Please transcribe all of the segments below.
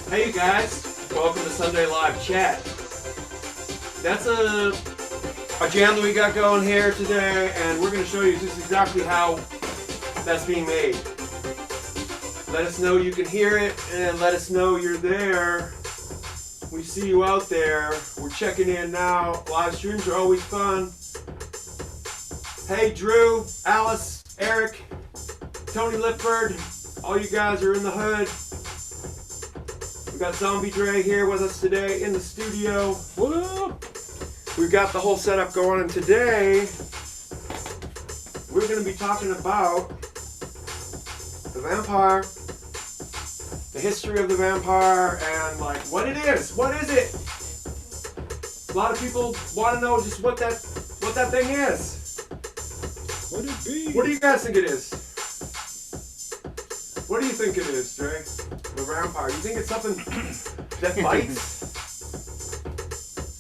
Hey guys, welcome to Sunday Live Chat. That's a jam that we got going here today, and we're going to show you just exactly how that's being made. Let us know you can hear it, and let us know you're there. We see you out there. We're checking in now. Live streams are always fun. Hey Drew, Alice, Eric, Tony Lipford, all you guys are in the hood. We got Zombie Dre here with us today in the studio. What up? We've got the whole setup going, and today we're going to be talking about the vampire, the history of the vampire, and like what it is. What is it? A lot of people want to know just what that thing is. What it be? What do you guys think it is? What do you think it is, Dre? The vampire. You think it's something that bites?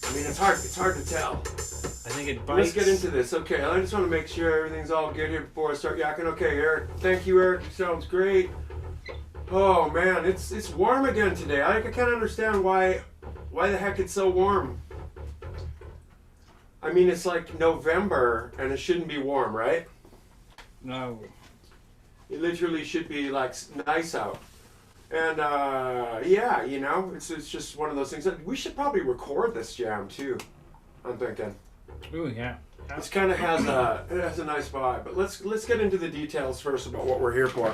I mean, it's hard to tell. I think it bites. Let's get into this. Okay, I just want to make sure everything's all good here before I start yakking. Okay, Eric. Thank you, Eric. Sounds great. Oh man, it's warm again today. I can't understand why the heck it's so warm. I mean, it's like November and it shouldn't be warm, right? No. It literally should be like nice out. And yeah, you know, it's just one of those things. We should probably record this jam too, I'm thinking. Ooh, yeah. It kind of has a nice vibe. But let's get into the details first about what we're here for.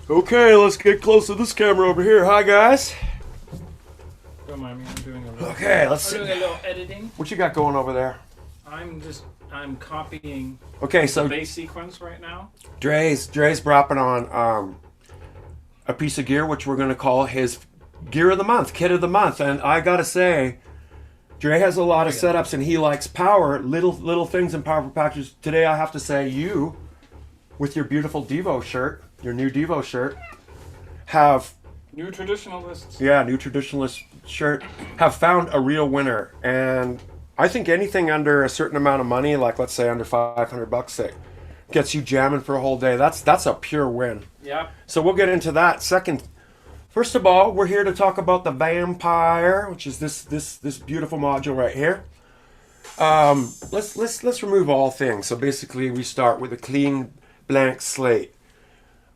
Okay, let's get close to this camera over here. Hi guys. Don't mind me, I'm doing a little. Okay, let's I'm doing a little editing. What you got going over there? I'm copying Okay, so the bass sequence right now. Dre's dropping on a piece of gear which we're gonna call his gear of the month, kit of the month, and I gotta say, Dre has a lot of setups and he likes power, little things in powerful packages. Today I have to say, you, with your beautiful Devo shirt, your new Devo shirt, have New traditionalists. new traditionalist shirt, have found a real winner. And I think anything under a certain amount of money, like let's say under $500, that gets you jamming for a whole day, that's a pure win. Yeah. So we'll get into that second. First of all, we're here to talk about the Vampire, which is this beautiful module right here. Let's remove all things. So basically, we start with a clean blank slate.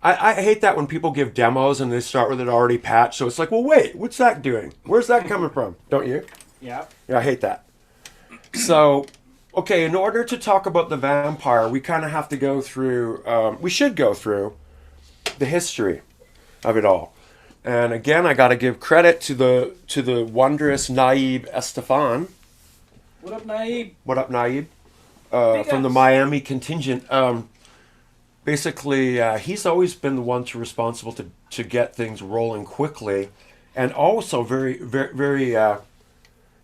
I hate that when people give demos and they start with it already patched. So it's like, well, wait, what's that doing? Where's that coming from? Don't you? Yeah. Yeah, I hate that. So, okay, in order to talk about the Vampire, we kind of have to go through. We should go through the history of it all. And again, I got to give credit to the wondrous Naib Estefan. What up, Naib? What up, Naib? From the Miami contingent. Basically, he's always been the one responsible to get things rolling quickly, and also very, very, very,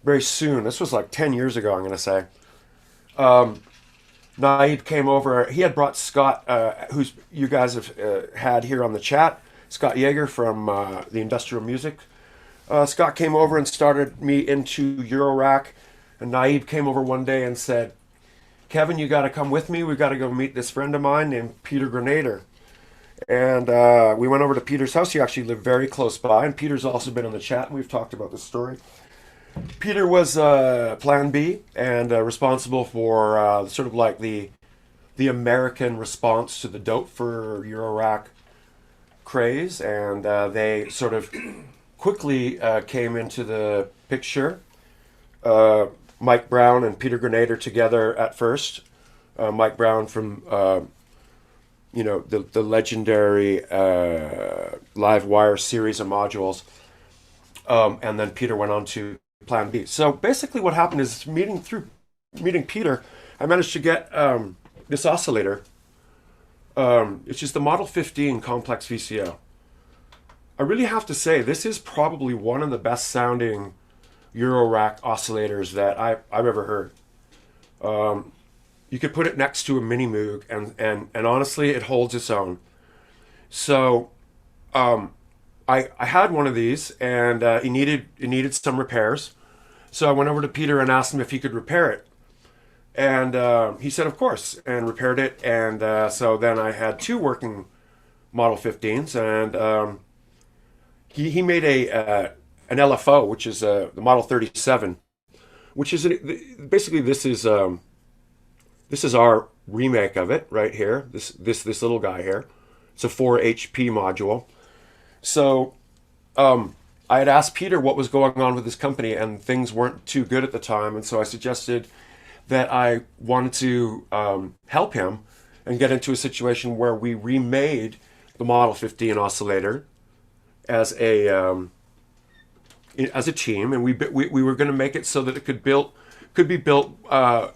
very soon. This was like 10 years ago, I'm going to say. Naib came over. He had brought Scott, who's you guys have had here on the chat, Scott Yeager from the Industrial Music. Scott came over and started me into Eurorack, and Naib came over one day and said, Kevin, you got to come with me. We've got to go meet this friend of mine named Peter Grenader. And we went over to Peter's house. He actually lived very close by. And Peter's also been on the chat, and we've talked about this story. Peter was Plan B and responsible for sort of like the American response to the dope for Eurorack craze. And they sort of quickly came into the picture. Mike Brown and Peter Grenader together at first. Mike Brown from the legendary Live Wire series of modules, and then Peter went on to Plan B. So basically, what happened is meeting Peter, I managed to get this oscillator. It's just the Model 15 complex VCO. I really have to say, this is probably one of the best sounding Eurorack oscillators that I've ever heard. You could put it next to a Mini Moog, and honestly, it holds its own. So I had one of these, and it needed some repairs. So I went over to Peter and asked him if he could repair it. And he said, of course, and repaired it. And so then I had two working Model 15s, and he made an LFO, which is the Model 37, which is basically this is our remake of it right here. This little guy here. It's a 4 HP module. So I had asked Peter what was going on with his company, and things weren't too good at the time. And so I suggested that I wanted to help him and get into a situation where we remade the Model 15 oscillator as a team, and we were going to make it so that it could be built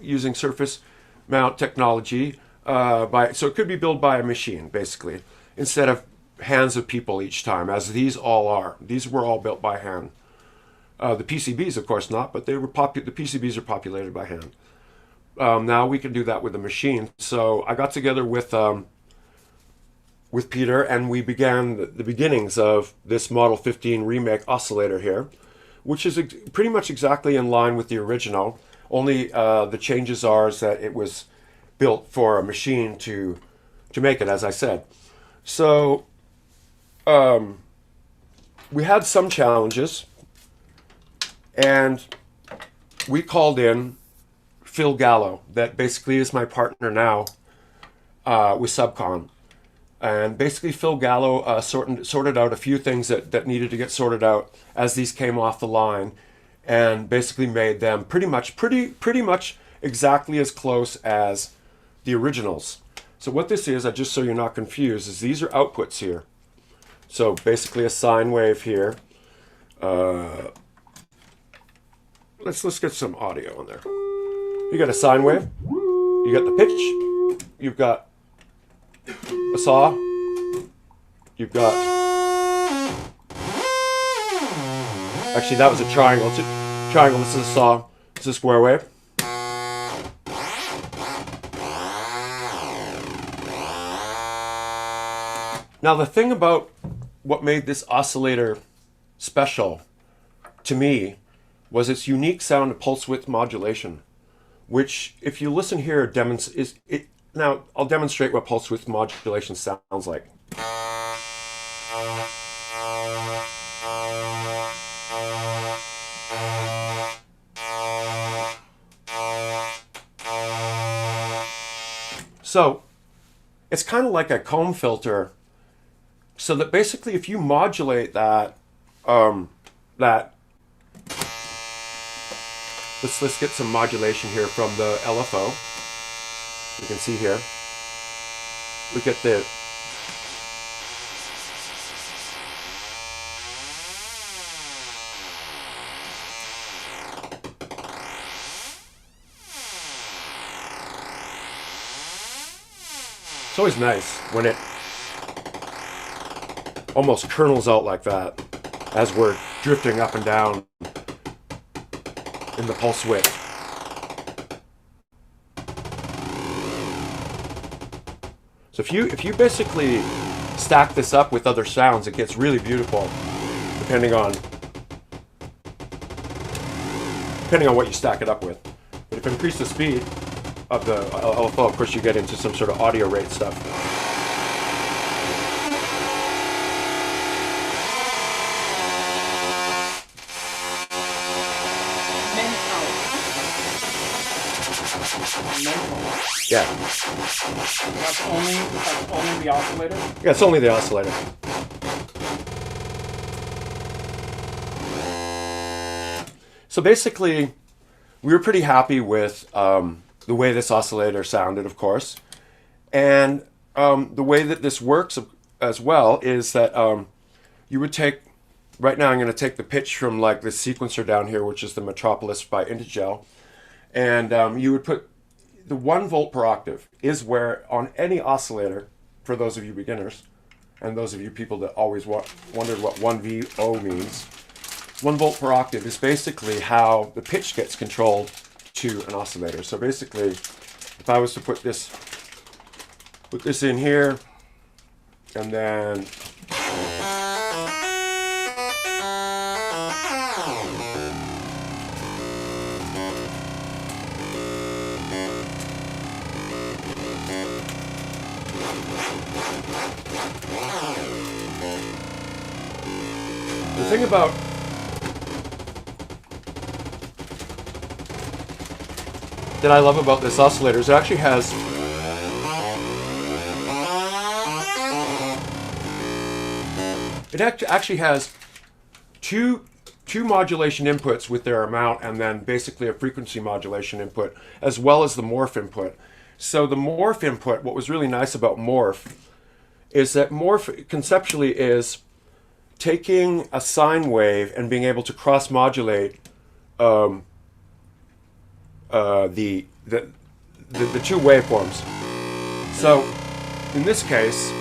using surface mount technology, so it could be built by a machine, basically, instead of hands of people each time, as these all are. These were all built by hand. The PCBs, of course, not, but the PCBs are populated by hand. Now we can do that with a machine. So I got together with Peter, and we began the beginnings of this Model 15 remake oscillator here, which is pretty much exactly in line with the original. Only the changes are is that it was built for a machine to make it, as I said. So we had some challenges, and we called in Phil Gallo, that basically is my partner now with Subcon. And basically Phil Gallo sorted out a few things that needed to get sorted out as these came off the line, and basically made them pretty much exactly as close as the originals. So what this is, just so you're not confused, is these are outputs here. So basically a sine wave here. Let's get some audio on there. You got a sine wave, you got the pitch, you've got a saw, you've got, actually that was a triangle. It's a triangle, this is a saw, this is a square wave. Now the thing about what made this oscillator special to me was its unique sound of pulse width modulation, which, if you listen here, now I'll demonstrate what pulse width modulation sounds like. So it's kind of like a comb filter, so that basically if you modulate that, let's get some modulation here from the LFO. You can see here, we get the it's always nice when it almost kernels out like that as we're drifting up and down in the pulse width. So if you basically stack this up with other sounds, it gets really beautiful, depending on what you stack it up with. But if I increase the speed, the LFO, of course, you get into some sort of audio rate stuff. Yeah. That's only the oscillator? Yeah, it's only the oscillator. So basically, we were pretty happy with the way this oscillator sounded, of course. And the way that this works as well is that you would take, right now I'm going to take the pitch from like the sequencer down here, which is the Metropolis by Integel. And you would put the 1 volt per octave is where on any oscillator, for those of you beginners, and those of you people that always wondered what 1VO means, 1 volt per octave is basically how the pitch gets controlled to an oscillator. So basically, if I was to put this in here, and then the thing about that I love about this oscillator is it actually has two modulation inputs with their amount, and then basically a frequency modulation input, as well as the morph input. So the morph input, what was really nice about morph is that morph conceptually is taking a sine wave and being able to cross-modulate the two waveforms. So in this case,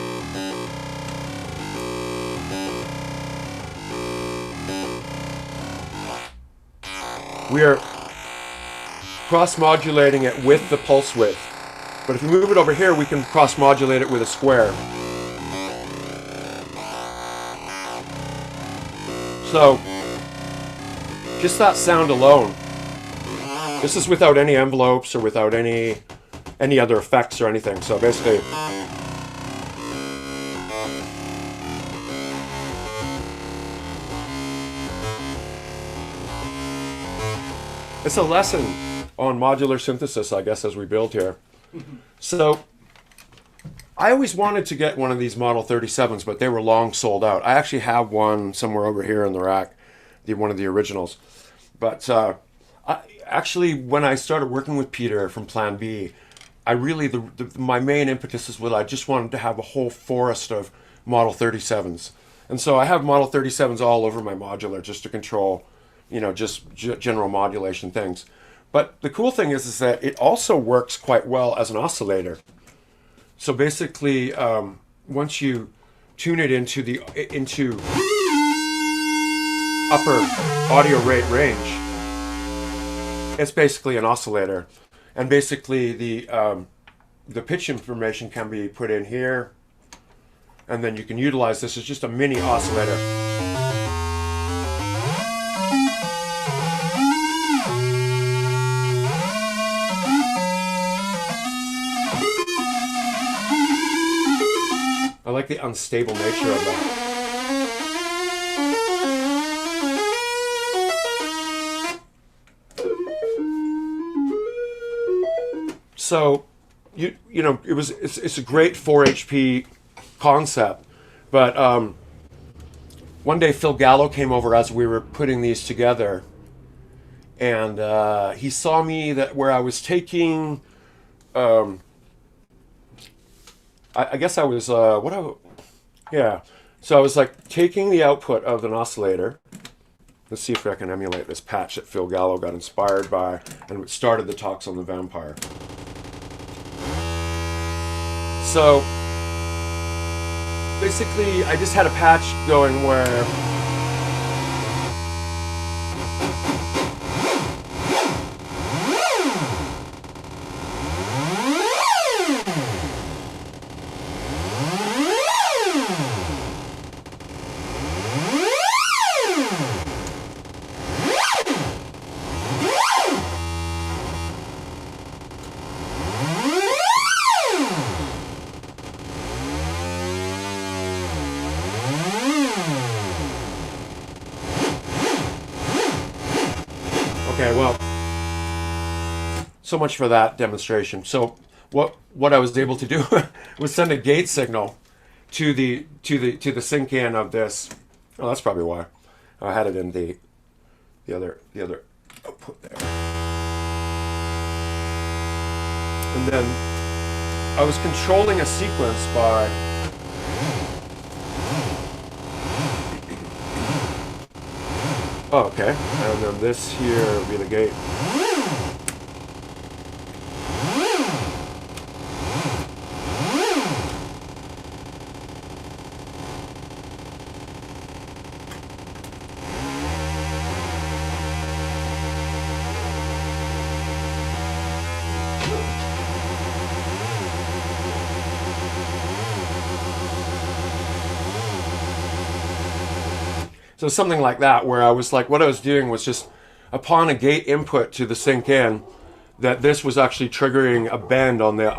we are cross-modulating it with the pulse width. But if you move it over here, we can cross-modulate it with a square. So, just that sound alone. This is without any envelopes or without any other effects or anything. So basically, it's a lesson on modular synthesis, I guess, as we build here. So, I always wanted to get one of these Model 37s, but they were long sold out. I actually have one somewhere over here in the rack, one of the originals. But actually, when I started working with Peter from Plan B, I really, my main impetus is I just wanted to have a whole forest of Model 37s. And so I have Model 37s all over my modular just to control, just general modulation things. But the cool thing is that it also works quite well as an oscillator. So basically, once you tune it into upper audio rate range, it's basically an oscillator. And basically, the pitch information can be put in here, and then you can utilize this as just a mini oscillator. I like the unstable nature of that. So, it's a great 4 HP concept, but one day Phil Gallo came over as we were putting these together, and he saw me where I was taking. I guess I was, So I was like taking the output of an oscillator. Let's see if I can emulate this patch that Phil Gallo got inspired by and started the talks on the Vampire. So basically, I just had a patch going where so much for that demonstration. So what I was able to do was send a gate signal to the sync in of this. Oh, that's probably why I had it in the other output there. And then I was controlling a sequence by okay, and then this here will be the gate. So something like that, where I was like, what I was doing was just upon a gate input to the sync in, that this was actually triggering a bend on the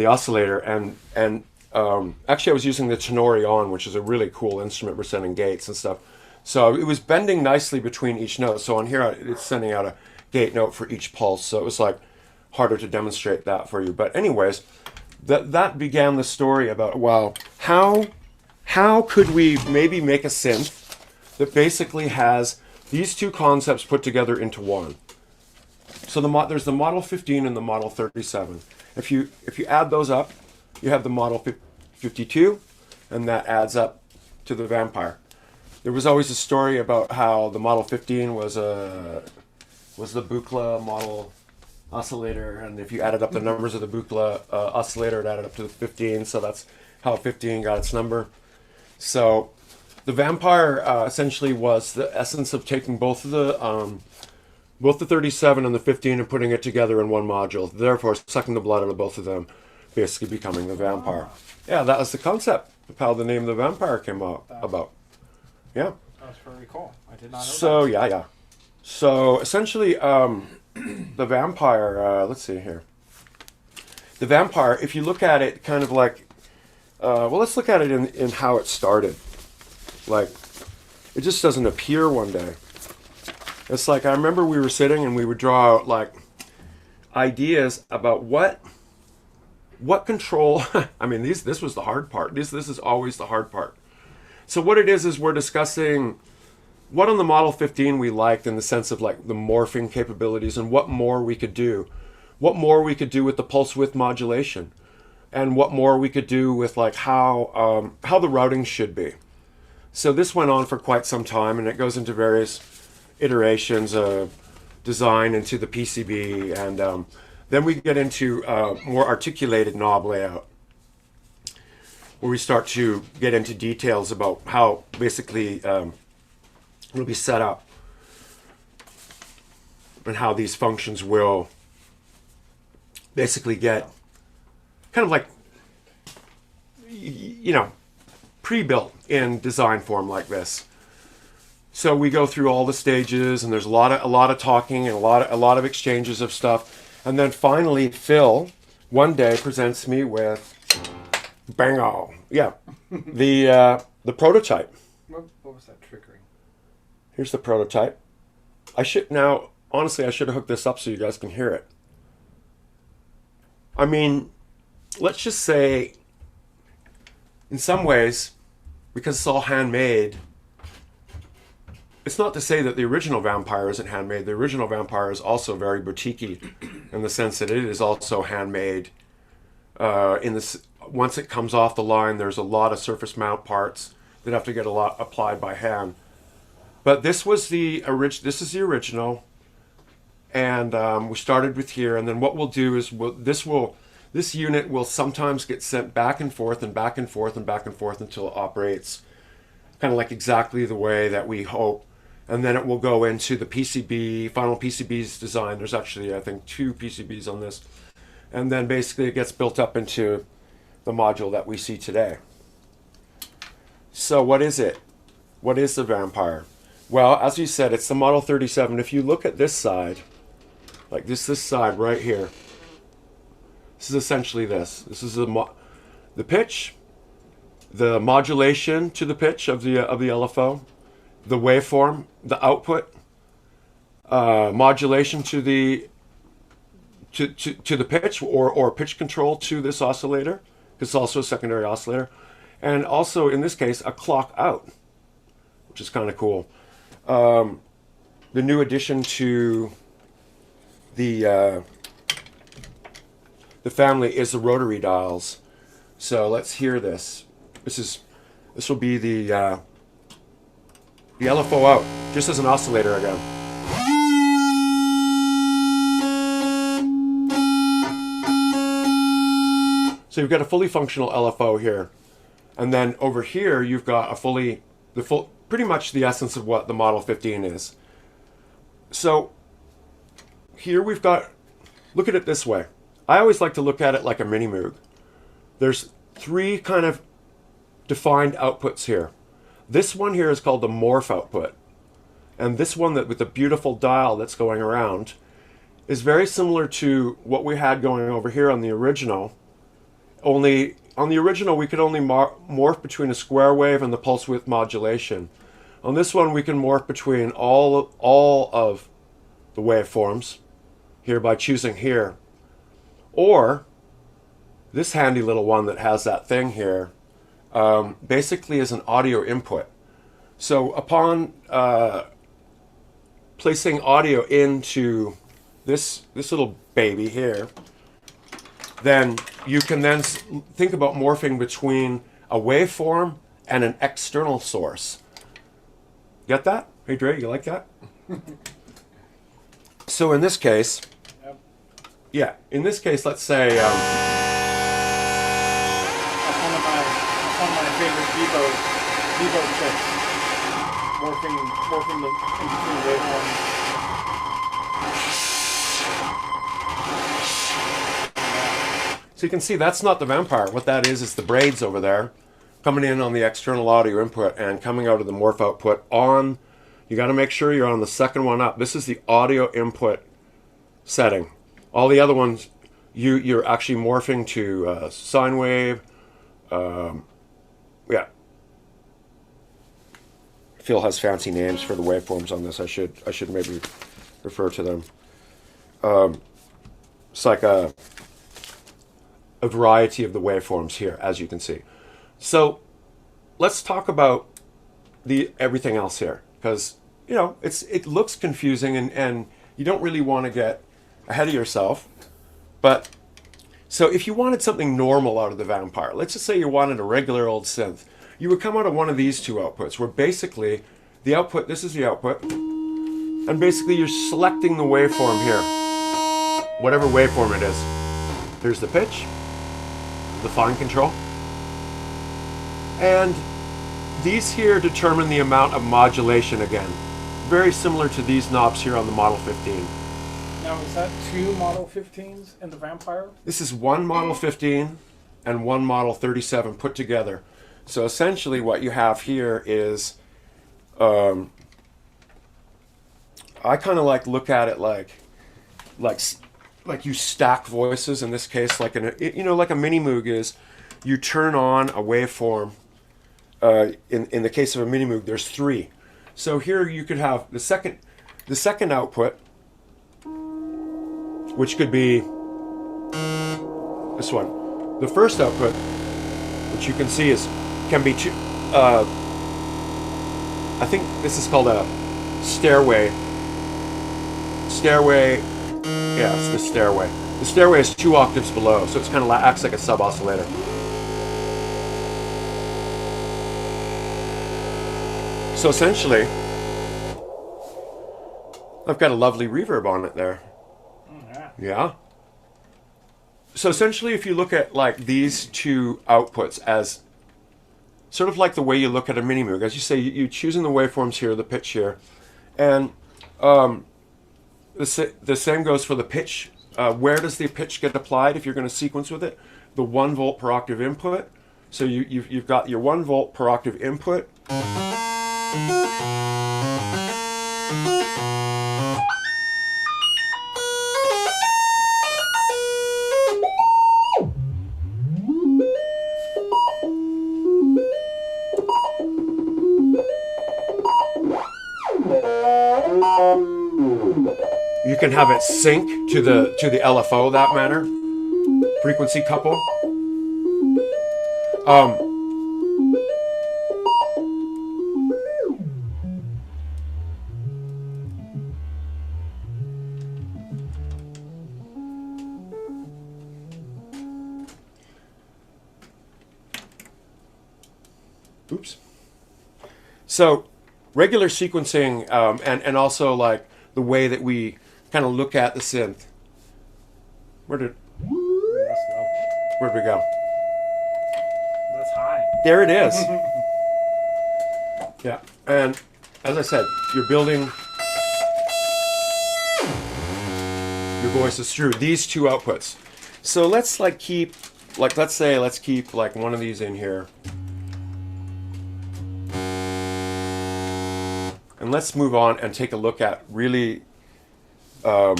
oscillator, and actually I was using the Tenori on, which is a really cool instrument for sending gates and stuff. So it was bending nicely between each note. So on here it's sending out a gate note for each pulse. So it was like harder to demonstrate that for you. But anyways, that began the story about, wow, how could we maybe make a synth that basically has these two concepts put together into one? So there's the Model 15 and the Model 37. If you add those up, you have the Model 52, and that adds up to the Vampire. There was always a story about how the Model 15 was the Buchla model oscillator, and if you added up the numbers of the Buchla oscillator, it added up to the 15, so that's how 15 got its number. So the Vampire essentially was the essence of taking both the 37 and the 15 and putting it together in one module, therefore sucking the blood out of both of them, basically becoming the Vampire. Yeah, that was the concept of how the name of the Vampire came about. Yeah. That's very cool. I did not know so, that. Yeah. So essentially, the Vampire, let's see here. The Vampire, if you look at it kind of like, well, let's look at it in how it started. Like, it just doesn't appear one day. It's like, I remember we were sitting and we would draw out like ideas about what control. I mean, this was the hard part. This is always the hard part. So what it is we're discussing what on the Model 15 we liked in the sense of like the morphing capabilities and what more we could do. What more we could do with the pulse width modulation. And what more we could do with like how the routing should be. So this went on for quite some time, and it goes into various iterations of design into the PCB, and then we get into more articulated knob layout, where we start to get into details about how basically it'll be set up and how these functions will basically get kind of like, pre-built in design form like this. So we go through all the stages, and there's a lot of talking and a lot of exchanges of stuff, and then finally Phil one day presents me with bango, the prototype. What was that triggering? Here's the prototype. Honestly, I should have hooked this up so you guys can hear it. I mean, let's just say, in some ways, because it's all handmade, it's not to say that the original Vampire isn't handmade. The original Vampire is also very boutique-y in the sense that it is also handmade. Once it comes off the line, there's a lot of surface mount parts that have to get applied by hand. But this was this is the original, and we started with here. And then what we'll do is this unit will sometimes get sent back and forth and back and forth and back and forth until it operates kind of like exactly the way that we hope. And then it will go into the PCB, final PCB's design. There's actually, I think, 2 PCBs on this. And then basically it gets built up into the module that we see today. So what is it? What is the Vampire? Well, as you said, it's the Model 37. If you look at this side, like this side right here, this is essentially this. This is the pitch, the modulation to the pitch of the LFO, the waveform, the output, modulation to the pitch, or pitch control to this oscillator. It's also a secondary oscillator, and also in this case a clock out, which is kind of cool. The new addition to the family is the rotary dials. So let's hear this. This will be the LFO out, just as an oscillator again. So you've got a fully functional LFO here, and then over here you've got pretty much the essence of what the Model 15 is. So here we've got, look at it this way. I always like to look at it like a mini Moog. There's three kind of defined outputs here. This one here is called the morph output, and this one that with the beautiful dial that's going around is very similar to what we had going over here on the original. Only on the original we could only morph between a square wave and the pulse width modulation. On this one we can morph between all of the waveforms here by choosing here, or this handy little one that has that thing here basically is an audio input. So upon placing audio into this little baby here, then you can then think about morphing between a waveform and an external source. Get that? Hey Dre, you like that? So in this case, yeah, in this case, let's say That's one of my favorite Devo tricks. Morphing the in between waveforms. So you can see that's not the Vampire. What that is the braids over there coming in on the external audio input and coming out of the morph output on. You got to make sure you're on the second one up. This is the audio input setting. All the other ones, you're actually morphing to sine wave. Yeah. Phil has fancy names for the waveforms on this. I should maybe refer to them. It's like a variety of the waveforms here, as you can see. So let's talk about everything else here, because it looks confusing and you don't really want to get ahead of yourself. But so if you wanted something normal out of the Vampire, let's just say you wanted a regular old synth, you would come out of one of these two outputs, where basically the output, this is the output, and basically you're selecting the waveform here, whatever waveform it is. Here's the pitch, the fine control, and these here determine the amount of modulation again, very similar to these knobs here on the Model 15. Now, is that two Model 15s in the Vampire? This is one Model 15 and one Model 37 put together. So essentially what you have here is, I kind of look at it like you stack voices. In this case, like like a mini Moog is, you turn on a waveform. In the case of a mini Moog, there's three. So here you could have the second output, which could be this one. The first output, which you can see can be two. I think this is called a stairway. Yeah, it's the stairway. The stairway is 2 octaves below, so it's kind of acts like a sub oscillator. So essentially, I've got a lovely reverb on it there. Yeah. So essentially, if you look at these two outputs as sort of like the way you look at a mini Moog, as you say, you're choosing the waveforms here, the pitch here, and the same goes for the pitch. Where does the pitch get applied if you're going to sequence with it? The 1 volt per octave input. So you've got your 1 volt per octave input. can have it sync to the LFO that manner. Frequency couple. Oops. So regular sequencing and also like the way that we kind of look at the synth. Where'd That's low. we go? That's high. There it is. Yeah, and as I said, you're building your voices through these two outputs. So let's like keep, like let's keep like one of these in here. And let's move on and take a look at really one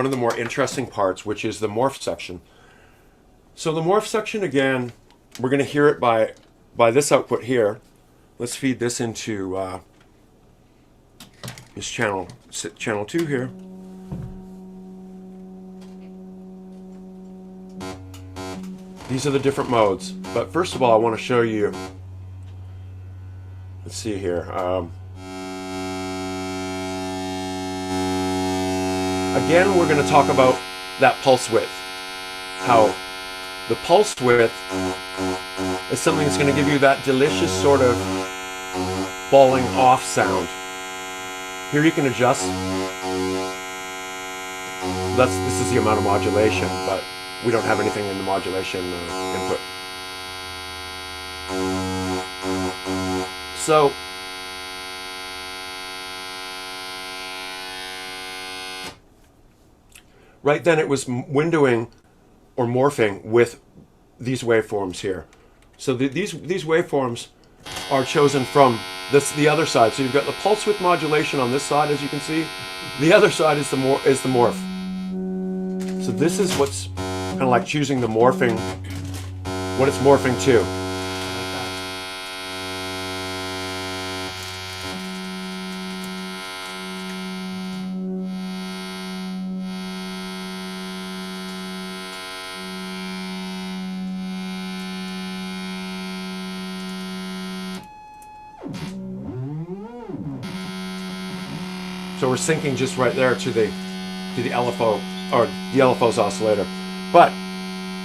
of the more interesting parts, which is the morph section. So the morph section, again, we're going to hear it by this output here. Let's feed this into this channel 2 here. These are the different modes. But first of all, I want to show you, let's see here. Again, we're going to talk about that pulse width. How the pulse width is something that's going to give you that delicious sort of falling off sound. Here you can adjust. This is the amount of modulation, but we don't have anything in the modulation input. So right then it was windowing or morphing with these waveforms here. So these waveforms are chosen from the other side. So you've got the pulse width modulation on this side, as you can see. The other side is the morph. So this is what's kind of like choosing the morphing, what it's morphing to. So we're syncing just right there to the LFO, or the LFO's oscillator. But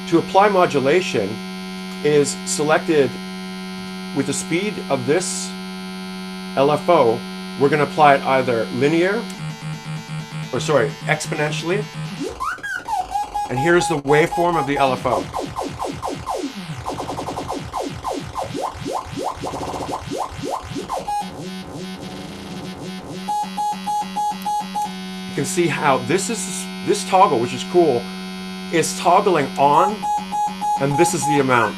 to apply modulation is selected with the speed of this LFO. We're going to apply it either linear, or sorry, exponentially. And here's the waveform of the LFO. You can see how this toggle, which is cool, is toggling on, and this is the amount.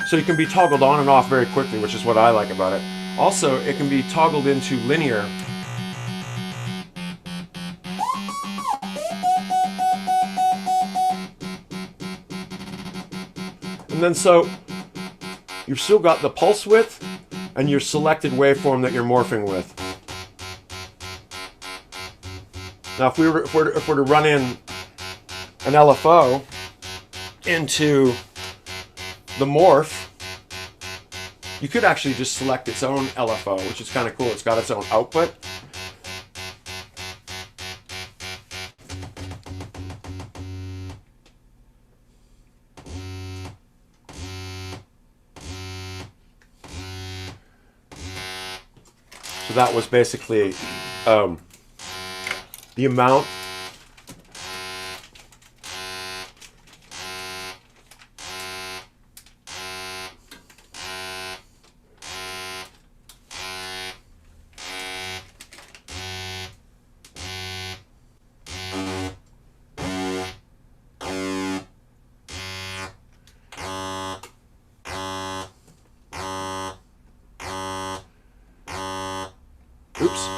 So it can be toggled on and off very quickly, which is what I like about it. Also, it can be toggled into linear. And then so you've still got the pulse width and your selected waveform that you're morphing with. Now, if we're to run in an LFO into the morph, you could actually just select its own LFO, which is kind of cool. It's got its own output. So that was basically the amount. Oops.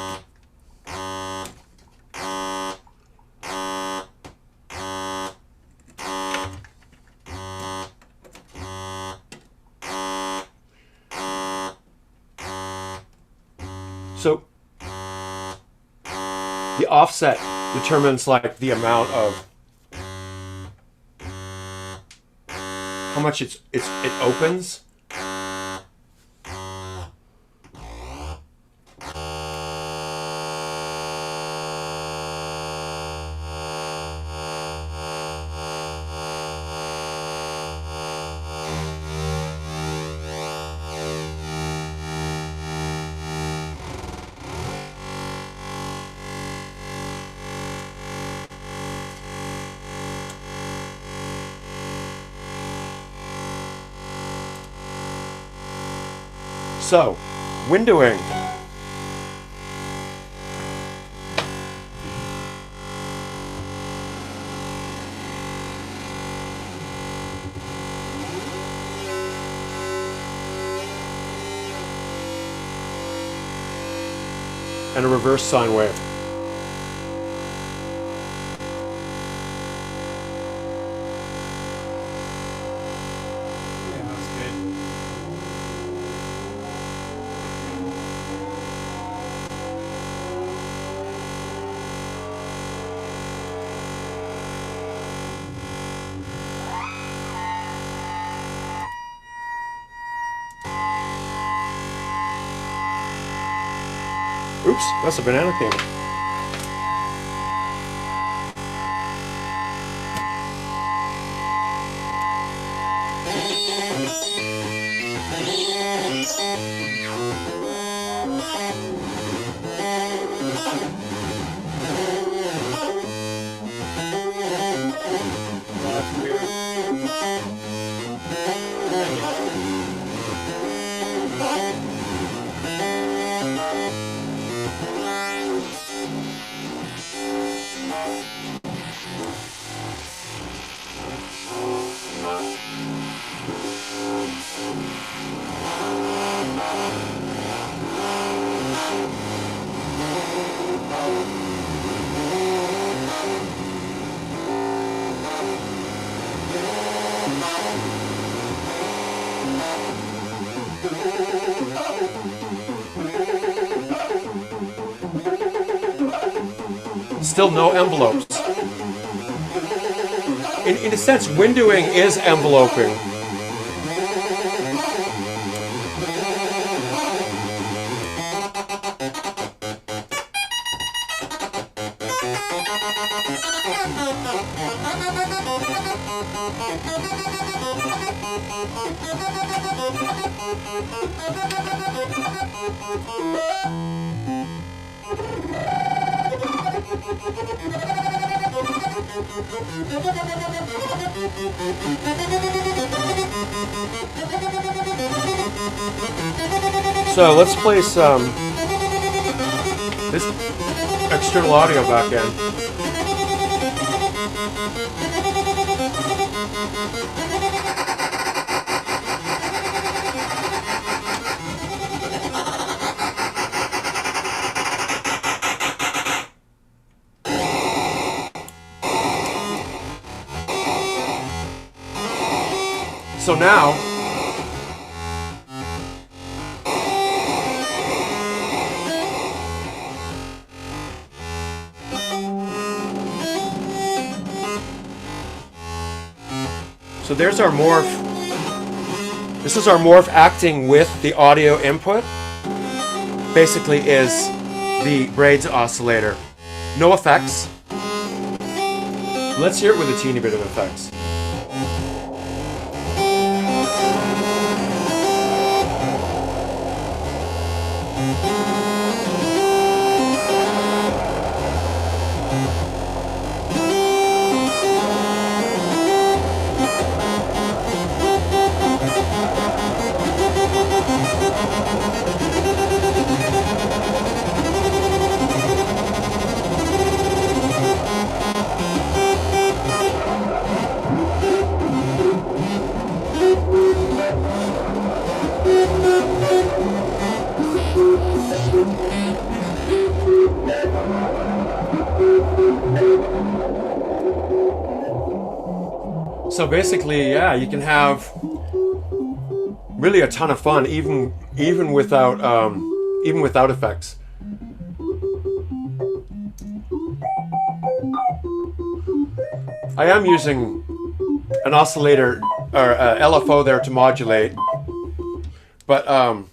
So the offset determines like the amount of how much it opens. So, windowing. And a reverse sine wave. Yeah, that's good. Oops, that's a banana can. That's weird. Still no envelopes. In a sense, windowing is enveloping. So let's place this external audio back in. So now, so there's our morph. This is our morph acting with the audio input. Basically is the braids oscillator. No effects. Let's hear it with a teeny bit of effects. So basically, yeah, you can have really a ton of fun, even without effects. I am using an oscillator or LFO there to modulate, but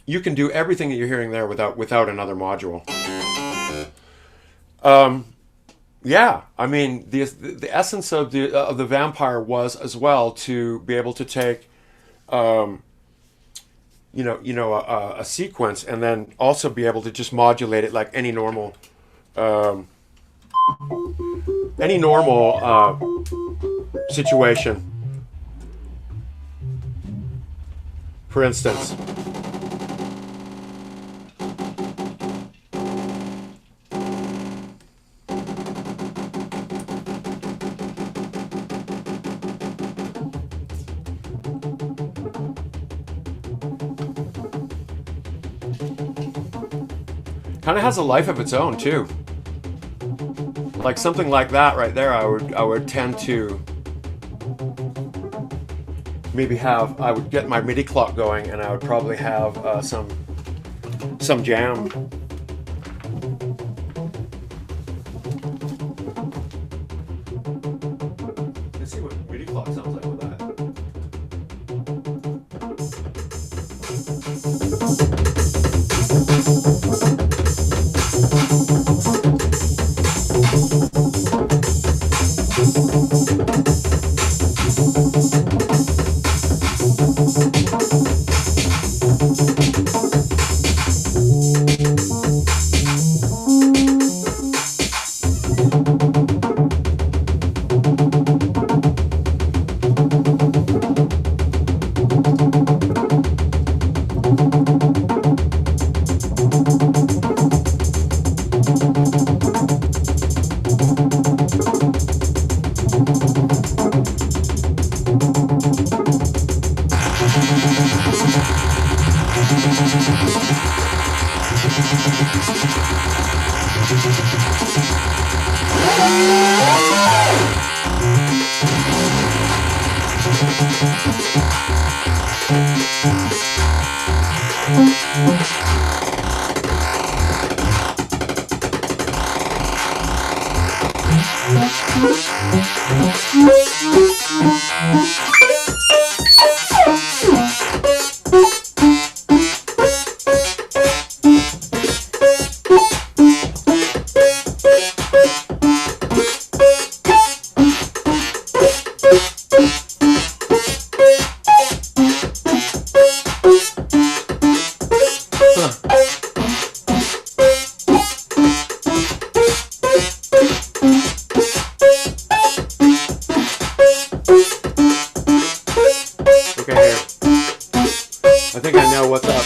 you can do everything that you're hearing there without another module. Yeah, I mean the essence of the Vampire was as well to be able to take a sequence and then also be able to just modulate it like any normal situation. For instance, kind of has a life of its own too. Like something like that right there, I would tend to maybe I would get my MIDI clock going, and I would probably have some jam. Let's see what MIDI clock sounds like with that. I think I know what's up.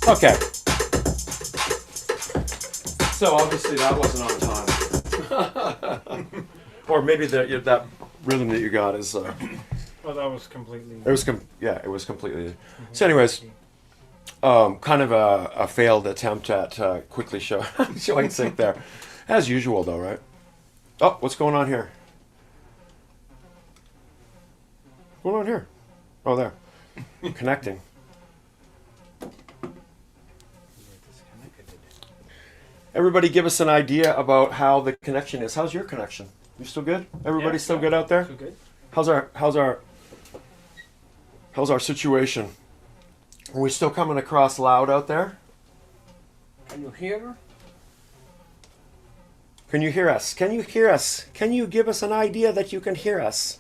Okay. So obviously that wasn't on time. Or maybe that rhythm that you got is. Well, that was completely. It was it was completely. So, anyways, kind of a failed attempt at quickly showing sync there, as usual though, right? Oh, what's going on here? What's going on here? Oh, there. Connecting. Everybody give us an idea about how the connection is. How's your connection? You still good? Everybody still good out there? Still good. How's our situation? Are we still coming across loud out there? Can you hear? Can you hear us? Can you hear us? Can you give us an idea that you can hear us?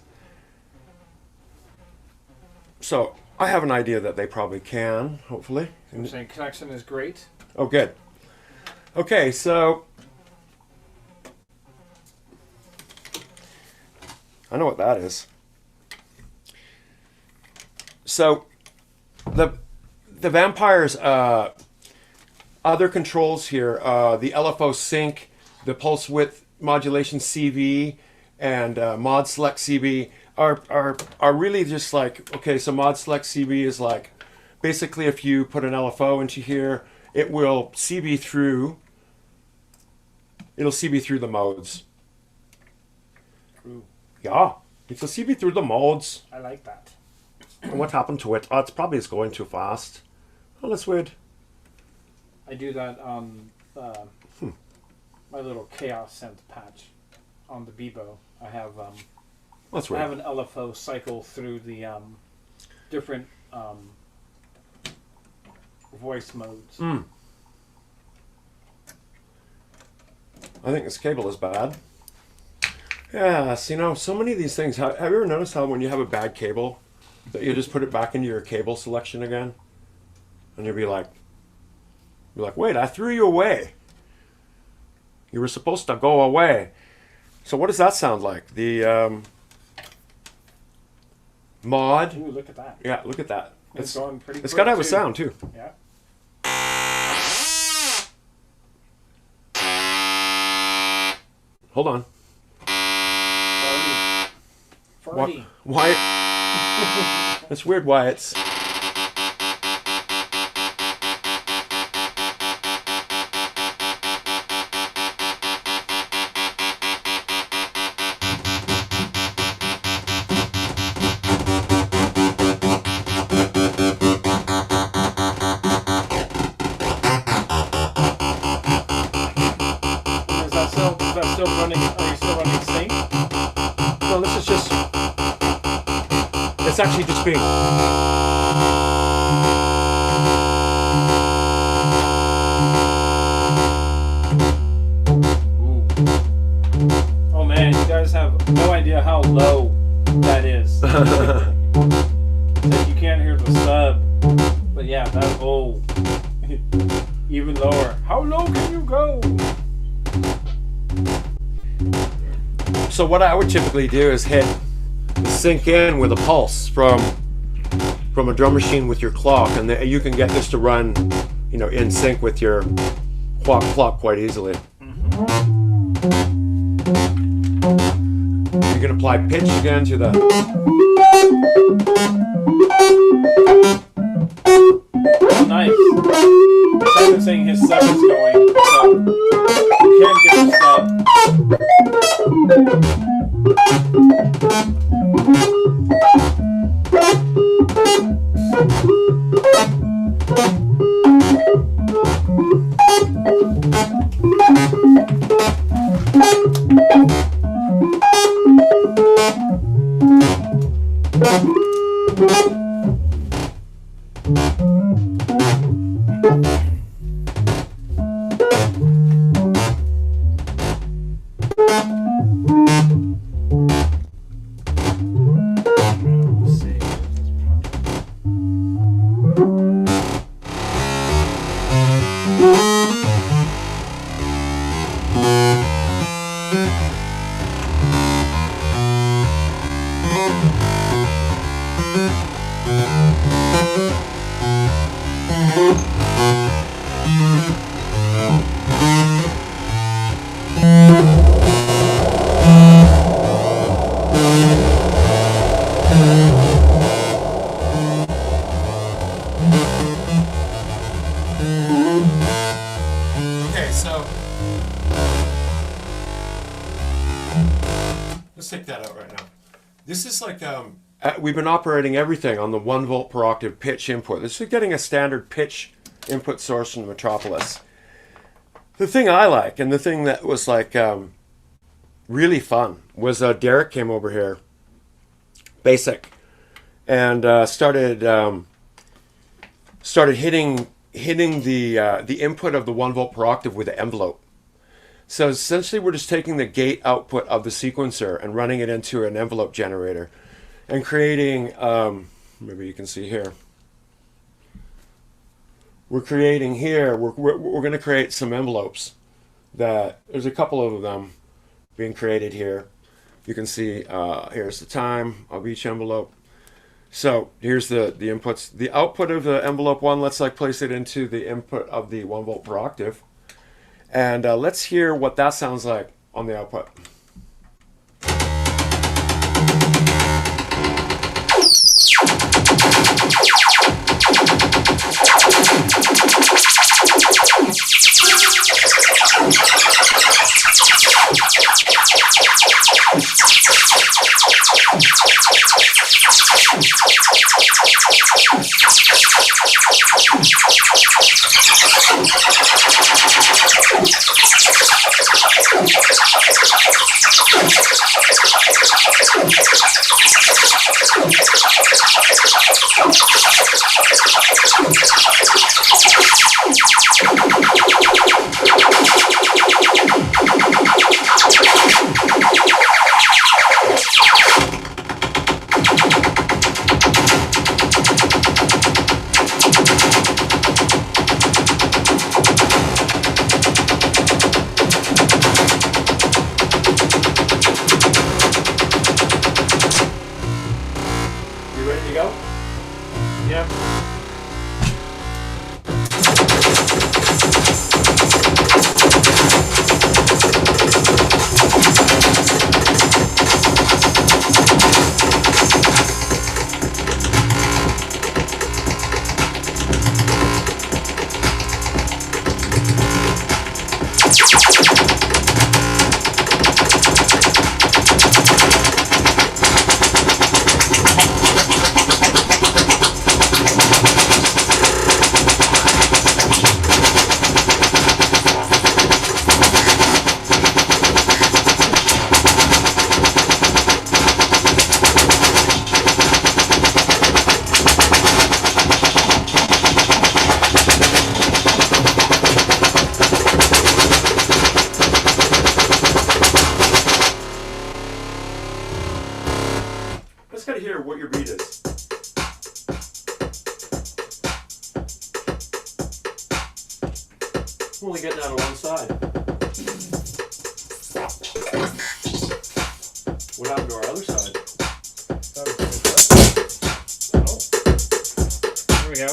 So, I have an idea that they probably can, hopefully. You're saying connection is great? Oh, good. Okay, so I know what that is. So the Vampire's other controls here, the LFO sync, the pulse width modulation CV, and mod select CV are really just like, okay, so mod select CV is like, basically if you put an LFO into here, it will CB through, it'll CB through the modes. True. Yeah, it'll CB through the modes. I like that. And what happened to it? Oh, it's probably just going too fast. Oh, that's weird. I do that on my little chaos synth patch on the Bebo. I have That's I weird. have an LFO cycle through the different voice modes. I think this cable is bad. Yes, you know, so many of these things. Have you ever noticed how when you have a bad cable, that you just put it back into your cable selection again, and you'll be like, wait, I threw you away. You were supposed to go away. So what does that sound like? The mod. Ooh, look at that. Yeah, look at that. It's going pretty It's quick, got to have a too. sound too. Yeah. Hold on. Farty. Why? That's weird. Why it's. Is that still running? Are you still running sync? No, this is just. It's actually just being. Oh man, you guys have no idea how low that is. Like you can't hear the sub, but yeah, that even lower. How low can you go? So what I would typically do is hit sync in with a pulse from a drum machine with your clock, and you can get this to run, you know, in sync with your clock quite easily. You can apply pitch again to the. Oh, nice. Simon's saying his sub is going, so you can get the sub. Okay, so let's take that out right now. This is like we've been operating everything on the 1 volt per octave pitch input. This is getting a standard pitch input source from the Metropolis. The thing I like, and the thing that was like really fun, was Derek came over here, basic, and started hitting the input of the 1 volt per octave with the envelope. So essentially we're just taking the gate output of the sequencer and running it into an envelope generator and creating, maybe you can see here, we're creating here, we're going to create some envelopes that, there's a couple of them being created here. You can see here's the time of each envelope. So here's the inputs. The output of the envelope 1, let's like place it into the input of the 1 volt per octave. And let's hear what that sounds like on the output. You ready to go? Yep. Let's gotta hear what your beat is. I'm only getting out of one side. What happened to our other side? Oh. Here we go.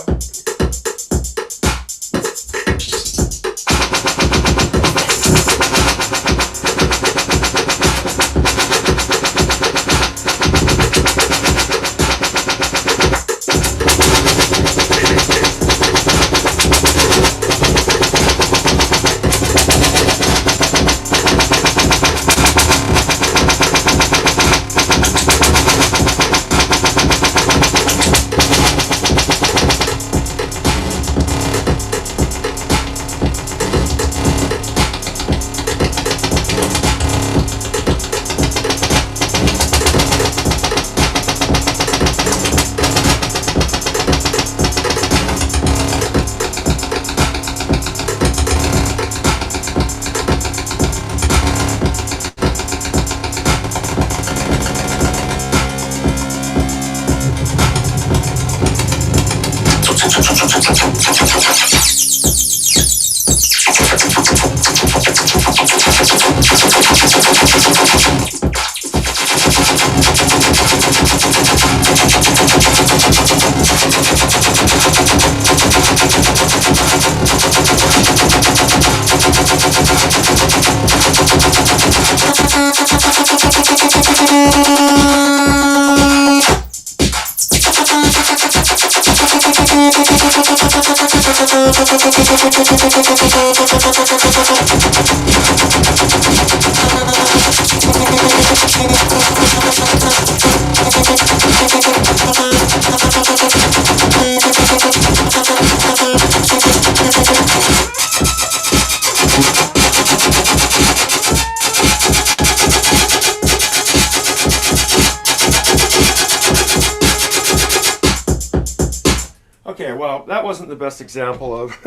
Okay, well, that wasn't the best example of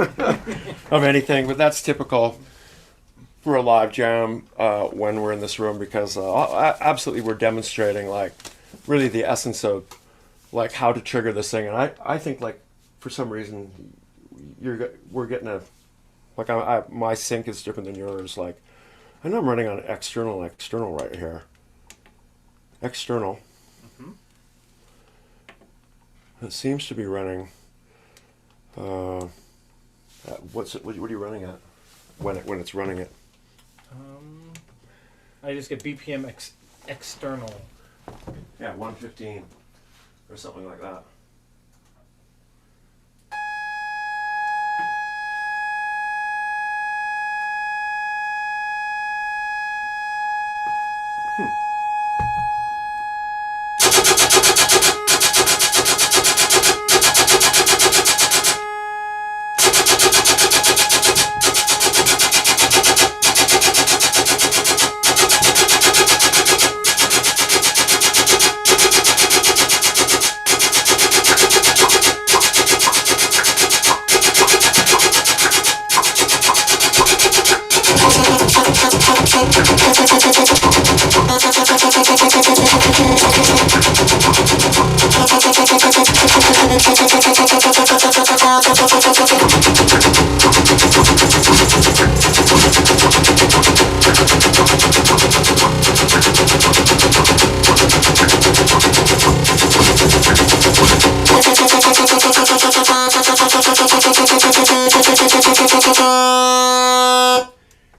of anything, but that's typical for a live jam when we're in this room, because absolutely we're demonstrating like really the essence of like how to trigger this thing. And I think like for some reason we're getting a like my sync is different than yours. Like I know I'm running on external right here. external. It seems to be running. What are you running at when it's running it? I just get BPM external. Yeah, 115 or something like that.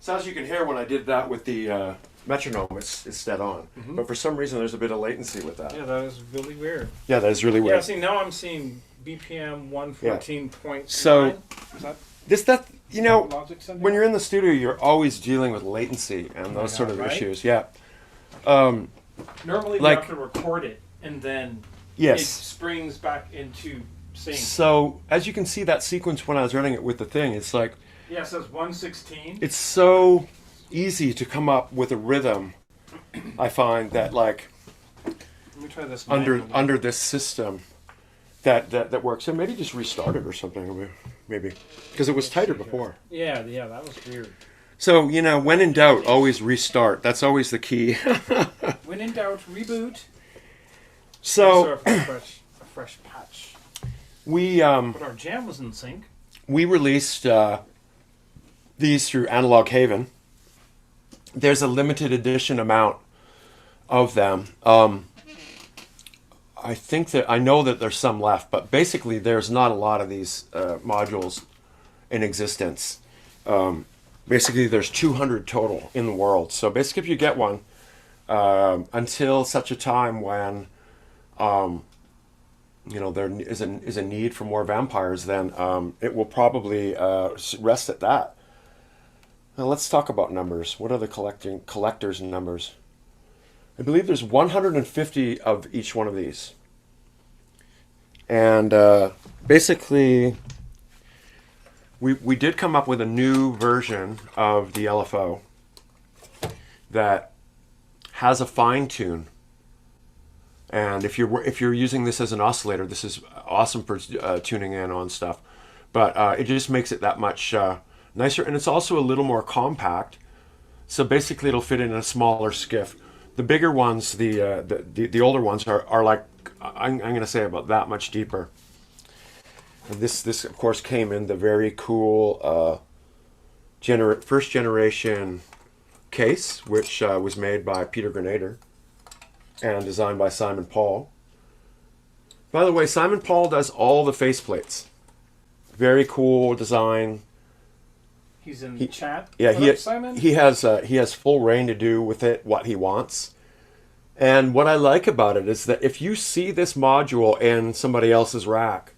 So as you can hear when I did that with the metronome, it's dead on. But for some reason there's a bit of latency with that. Yeah, that is really weird. Yeah, that is really weird. Yeah, see, now I'm seeing BPM 114.9. So, is that Logic sending? when you're in the studio, you're always dealing with latency and those sort of right? issues. Yeah. Normally like- you have to record it and then Yes. it springs back into sync. So as you can see that sequence when I was running it with the thing, it's like Yeah, it says 116. it's so easy to come up with a rhythm. I find that like Let me try this under manually. this system that works. And maybe just restart it or something. Maybe because it was tighter before. Yeah, that was weird. So when in doubt, always restart. That's always the key. When in doubt, reboot. So a fresh patch. we But our jam was in sync. we released these through Analog Haven. There's a limited edition amount of them. I know that there's some left, but basically there's not a lot of these modules in existence. Basically there's 200 total in the world. So basically if you get one, until such a time when there is a need for more vampires, then it will probably rest at that. Now let's talk about numbers. What are the collectors' numbers? I believe there's 150 of each one of these. And basically, we did come up with a new version of the LFO that has a fine tune. And if you're using this as an oscillator, this is awesome for tuning in on stuff. But it just makes it that much nicer, and it's also a little more compact. So basically, it'll fit in a smaller skiff. The bigger ones, the older ones are like I'm going to say about that much deeper. And this of course came in the very cool first generation case, which was made by Peter Grenader and designed by Simon Paul. By the way, Simon Paul does all the faceplates. Very cool design. He's in the chat. Yeah, What up, Simon? he has full reign to do with it what he wants. And what I like about it is that if you see this module in somebody else's rack,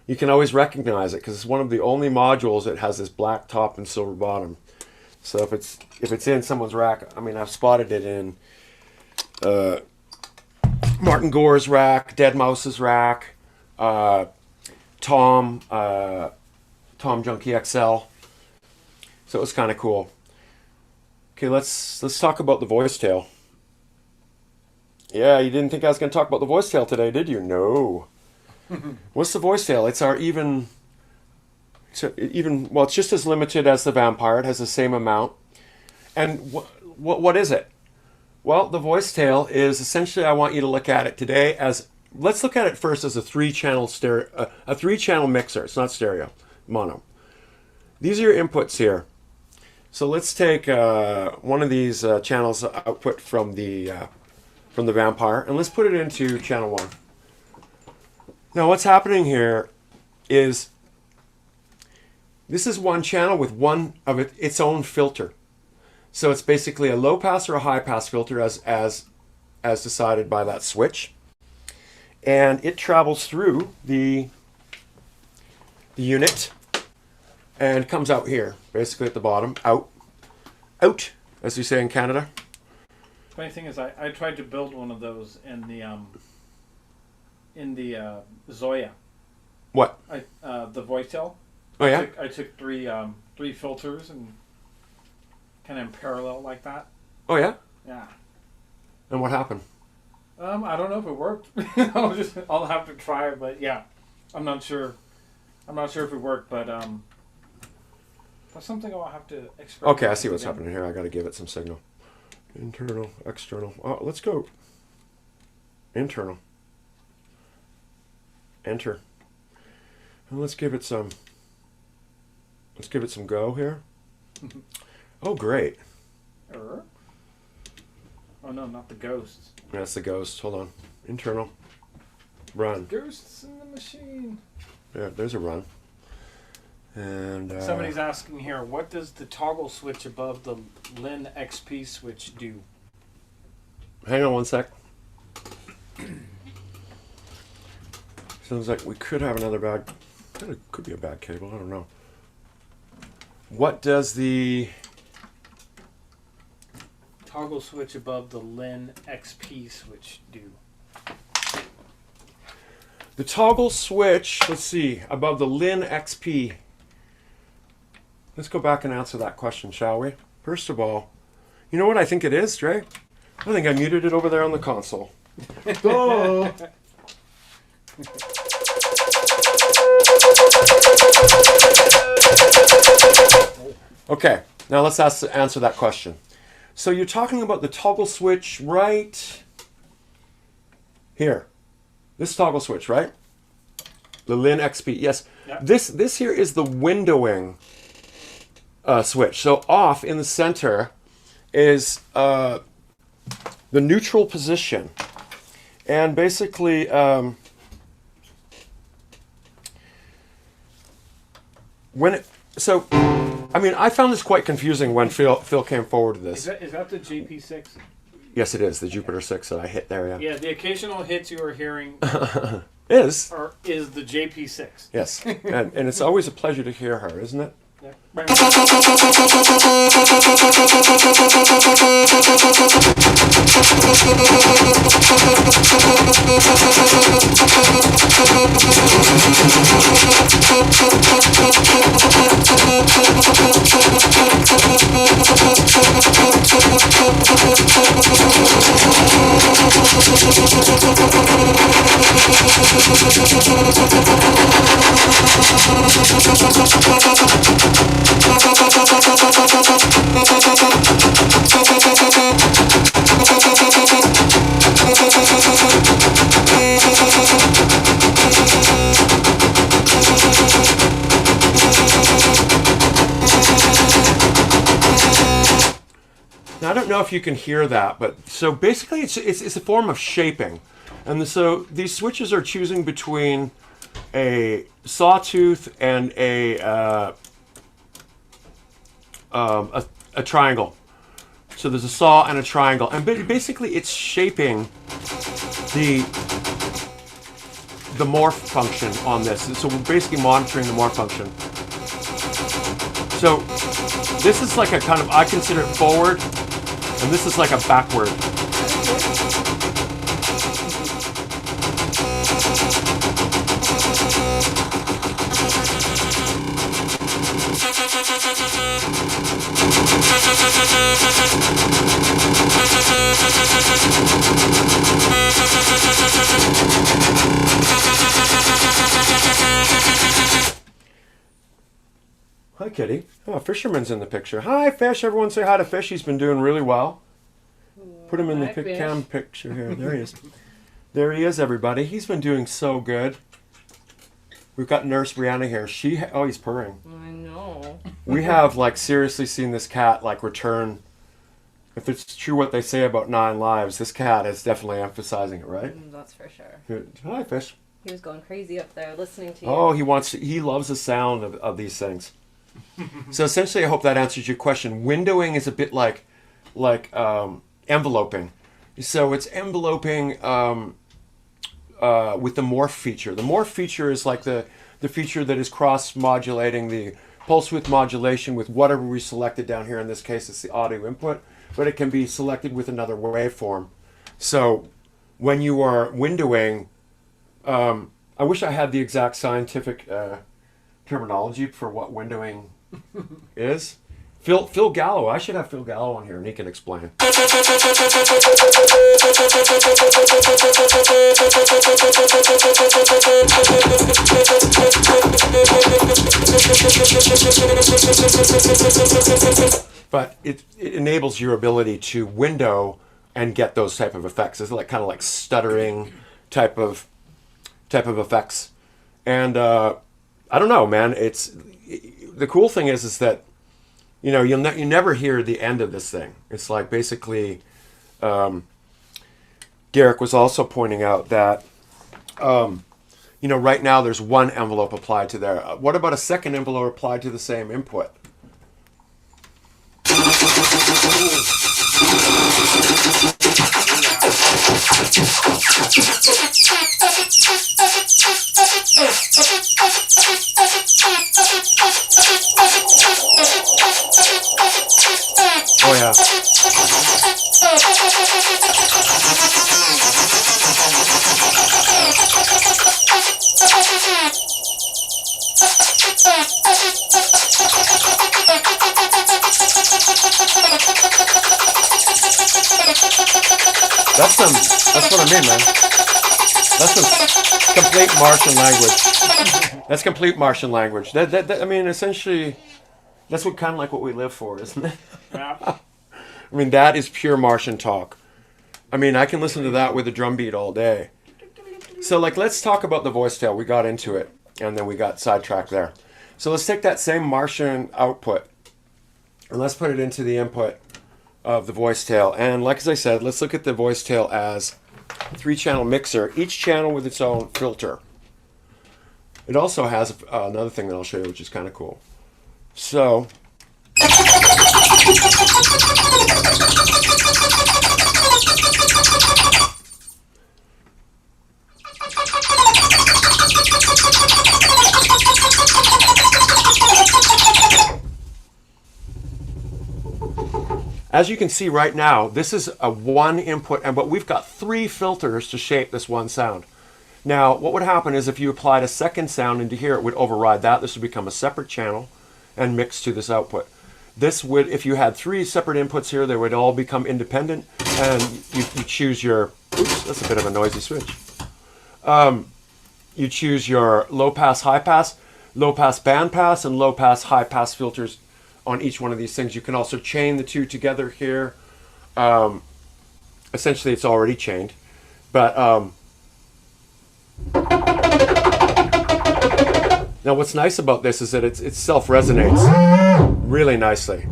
you can always recognize it because it's one of the only modules that has this black top and silver bottom. So if it's in someone's rack, I mean, I've spotted it in Martin Gore's rack, Dead Mouse's rack, Tom Junkie XL. So it was kind of cool. Okay, let's talk about the voice tail. Yeah, you didn't think I was going to talk about the voice tail today, did you? No. What's the voice tail? It's our even. Well, it's just as limited as the Vampire. It has the same amount. And what is it? Well, the voice tail is essentially, I want you to look at it today as, let's look at it first as a 3-channel stereo, a 3-channel mixer. It's not stereo, mono. These are your inputs here. So let's take one of these channels output from the from the Vampire, and let's put it into channel 1. Now what's happening here is this is one channel with one of its own filter. So it's basically a low pass or a high pass filter as decided by that switch. And it travels through the unit and comes out here, basically at the bottom, out, as we say in Canada. Funny thing is, I tried to build one of those in the Zoya. What? The Voitel. Oh yeah. I took three filters and kind of in parallel like that. Oh yeah. Yeah. And what happened? I don't know if it worked. I'll have to try it, but yeah, I'm not sure. I'm not sure if it worked, but that's something I'll have to experiment. Okay, I see what's happening here. I got to give it some signal. Internal, external. Oh, let's go. Internal. Enter. And let's give it some. Let's give it some go here. Oh, great. Oh no, not the ghosts. That's the ghost. Hold on. Internal. Run. Ghosts in the machine. Yeah, there's a run. And somebody's asking here, what does the toggle switch above the Lin XP switch do? Hang on one sec. Sounds like we could have another bad. Could be a bad cable. I don't know. What does the toggle switch above the Lin XP switch do? The toggle switch, let's see, above the Lin XP. Let's go back and answer that question, shall we? First of all, you know what I think it is, Dre? I think I muted it over there on the console. Duh. Okay, now let's answer that question. So you're talking about the toggle switch right here. This toggle switch, right? The Lin XP, yes. Yep. This here is the windowing switch. So off in the center is the neutral position. And basically, I mean, I found this quite confusing when Phil came forward with this. Is that the JP6? Yes, it is, the Jupiter 6 that I hit there, yeah. Yeah, the occasional hits you are hearing is the JP6. Yes, and it's always a pleasure to hear her, isn't it? Yeah. Now, I don't know if you can hear that, but so basically it's a form of shaping. And so these switches are choosing between a sawtooth and a triangle. So there's a saw and a triangle, and basically it's shaping the morph function on this. So we're basically monitoring the morph function. So this is like a kind of, I consider it forward, and this is like a backward. Hi, Kitty. Oh, Fisherman's in the picture. Hi, Fish. Everyone say hi to Fish. He's been doing really well. Put him in the cam picture here. There he is. There he is, everybody. He's been doing so good. We've got Nurse Brianna here. He's purring. I know. We have, like, seriously seen this cat, like, return if it's true what they say about 9 lives, this cat is definitely emphasizing it, right? That's for sure. Good. Hi, fish. He was going crazy up there listening to you. Oh, he loves the sound of these things. So essentially, I hope that answers your question. Windowing is a bit like enveloping. So it's enveloping with the morph feature. The morph feature is like the feature that is cross-modulating the pulse width modulation with whatever we selected down here. In this case, it's the audio input, but it can be selected with another waveform. So when you are windowing, I wish I had the exact scientific terminology for what windowing is. Phil Gallo, I should have Phil Gallo on here and he can explain. But it enables your ability to window and get those type of effects. It's like kind of like stuttering type of effects. And I don't know, man. The cool thing is that you know you never hear the end of this thing. It's like basically, Derek was also pointing out that right now there's one envelope applied to there. What about a second envelope applied to the same input? Oh yeah. That's what I mean, man. That's some complete Martian language. That's complete Martian language. That I mean, essentially, that's kind of like what we live for, isn't it? Yeah. I mean, that is pure Martian talk. I mean, I can listen to that with a drum beat all day. So, let's talk about the voice tail. We got into it, and then we got sidetracked there. So let's take that same Martian output, and let's put it into the input of the voice tail. And like as I said, let's look at the voice tail as a 3-channel mixer, each channel with its own filter. It also has another thing that I'll show you, which is kind of cool. So as you can see right now, this is a 1 input, but we've got 3 filters to shape this one sound. Now, what would happen is if you applied a second sound into here, it would override that. This would become a separate channel and mix to this output. This would, if you had 3 separate inputs here, they would all become independent, and you choose your, oops, that's a bit of a noisy switch. You choose your low pass, high pass, low pass, band pass, and low pass, high pass filters on each one of these things. You can also chain the 2 together here. Essentially, it's already chained, but now what's nice about this is that it self-resonates really nicely.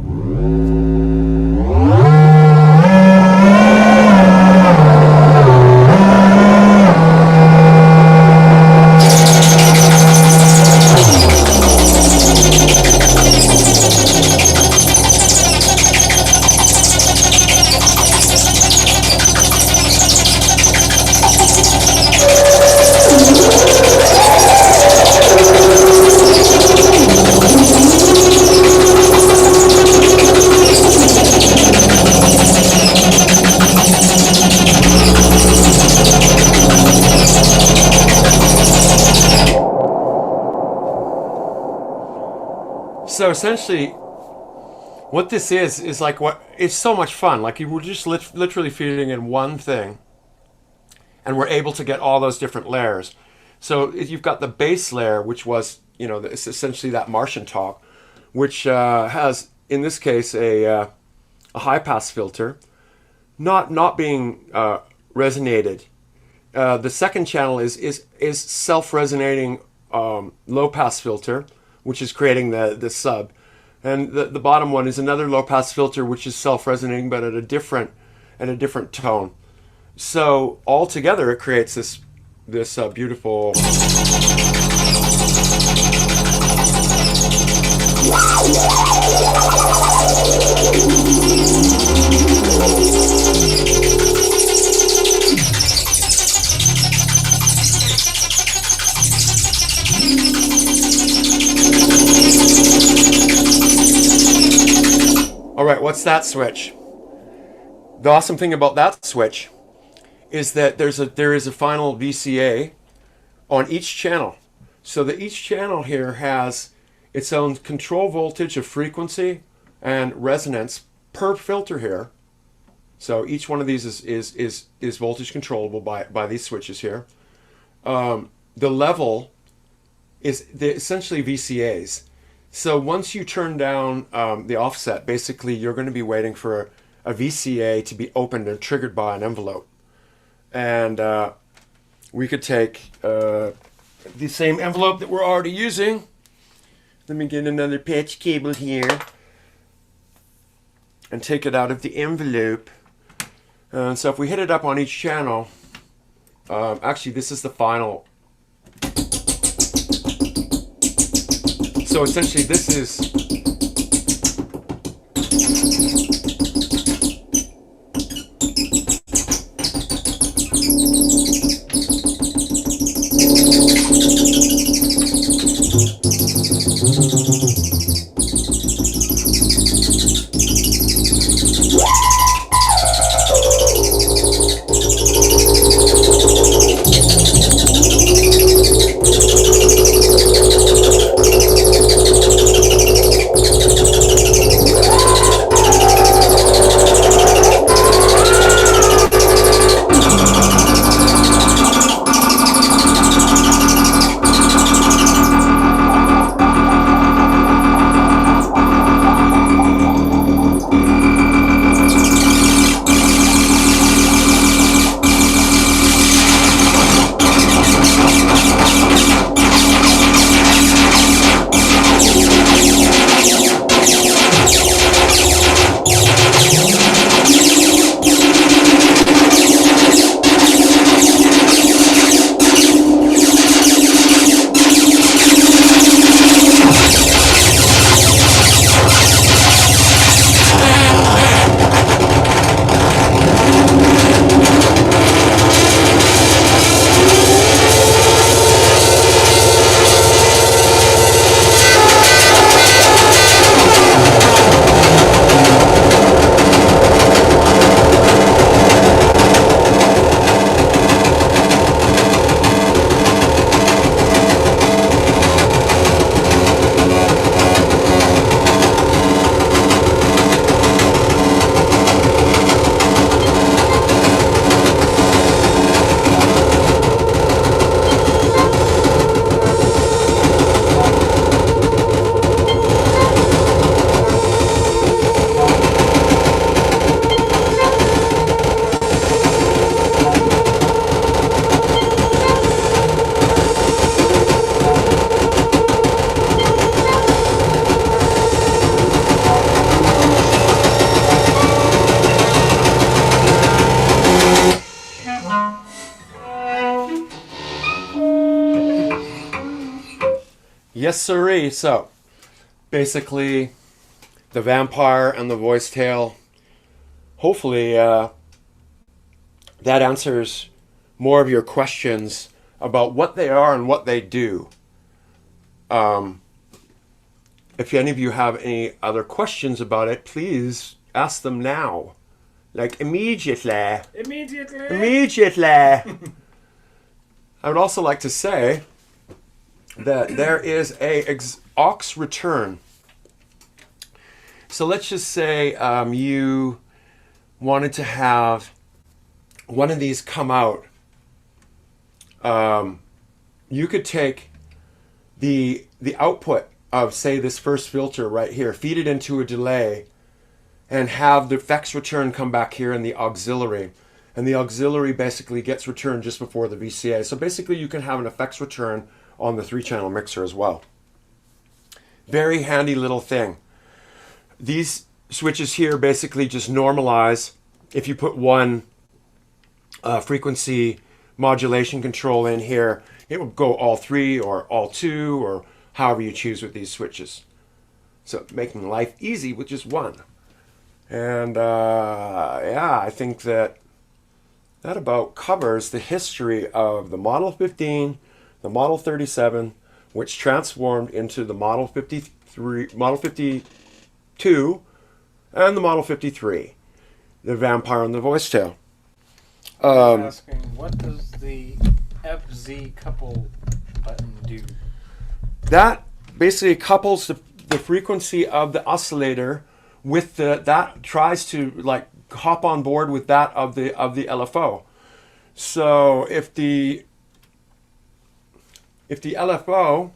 So essentially, what this is like it's so much fun. Like you were just literally feeding in one thing, and we're able to get all those different layers. So you've got the base layer, which was, it's essentially that Martian talk, which has, in this case, a high pass filter, not being resonated. The second channel is self-resonating low pass filter, which is creating the sub. And the bottom one is another low pass filter, which is self-resonating, but at a different tone. So all together, it creates this beautiful. All right, what's that switch? The awesome thing about that switch is that there is a final VCA on each channel. So that each channel here has its own control voltage of frequency and resonance per filter here. So each one of these is voltage controllable by these switches here. The level is essentially VCAs. So once you turn down the offset, basically you're going to be waiting for a VCA to be opened and triggered by an envelope. And we could take the same envelope that we're already using. Let me get another patch cable here and take it out of the envelope. So if we hit it up on each channel, actually this is the final. So essentially this is yes sirree. So basically the vampire and the voice tail, hopefully that answers more of your questions about what they are and what they do. If any of you have any other questions about it, please ask them now. Like immediately. Immediately. I would also like to say that there is a aux return. So let's just say you wanted to have one of these come out. You could take the output of, say, this first filter right here, feed it into a delay, and have the effects return come back here in the auxiliary. And the auxiliary basically gets returned just before the VCA. So basically you can have an effects return on the 3-channel mixer as well. Very handy little thing. These switches here basically just normalize. If you put one frequency modulation control in here, it will go all 3 or all 2 or however you choose with these switches. So making life easy with just one. And yeah, I think that about covers the history of the Model 15, the Model 37, which transformed into the Model 53, Model 52, and the Model 53, the Vampire and the Voice Tail. I'm asking, what does the FZ couple button do? That basically couples the frequency of the oscillator with that tries to like hop on board with that of the LFO. So if the LFO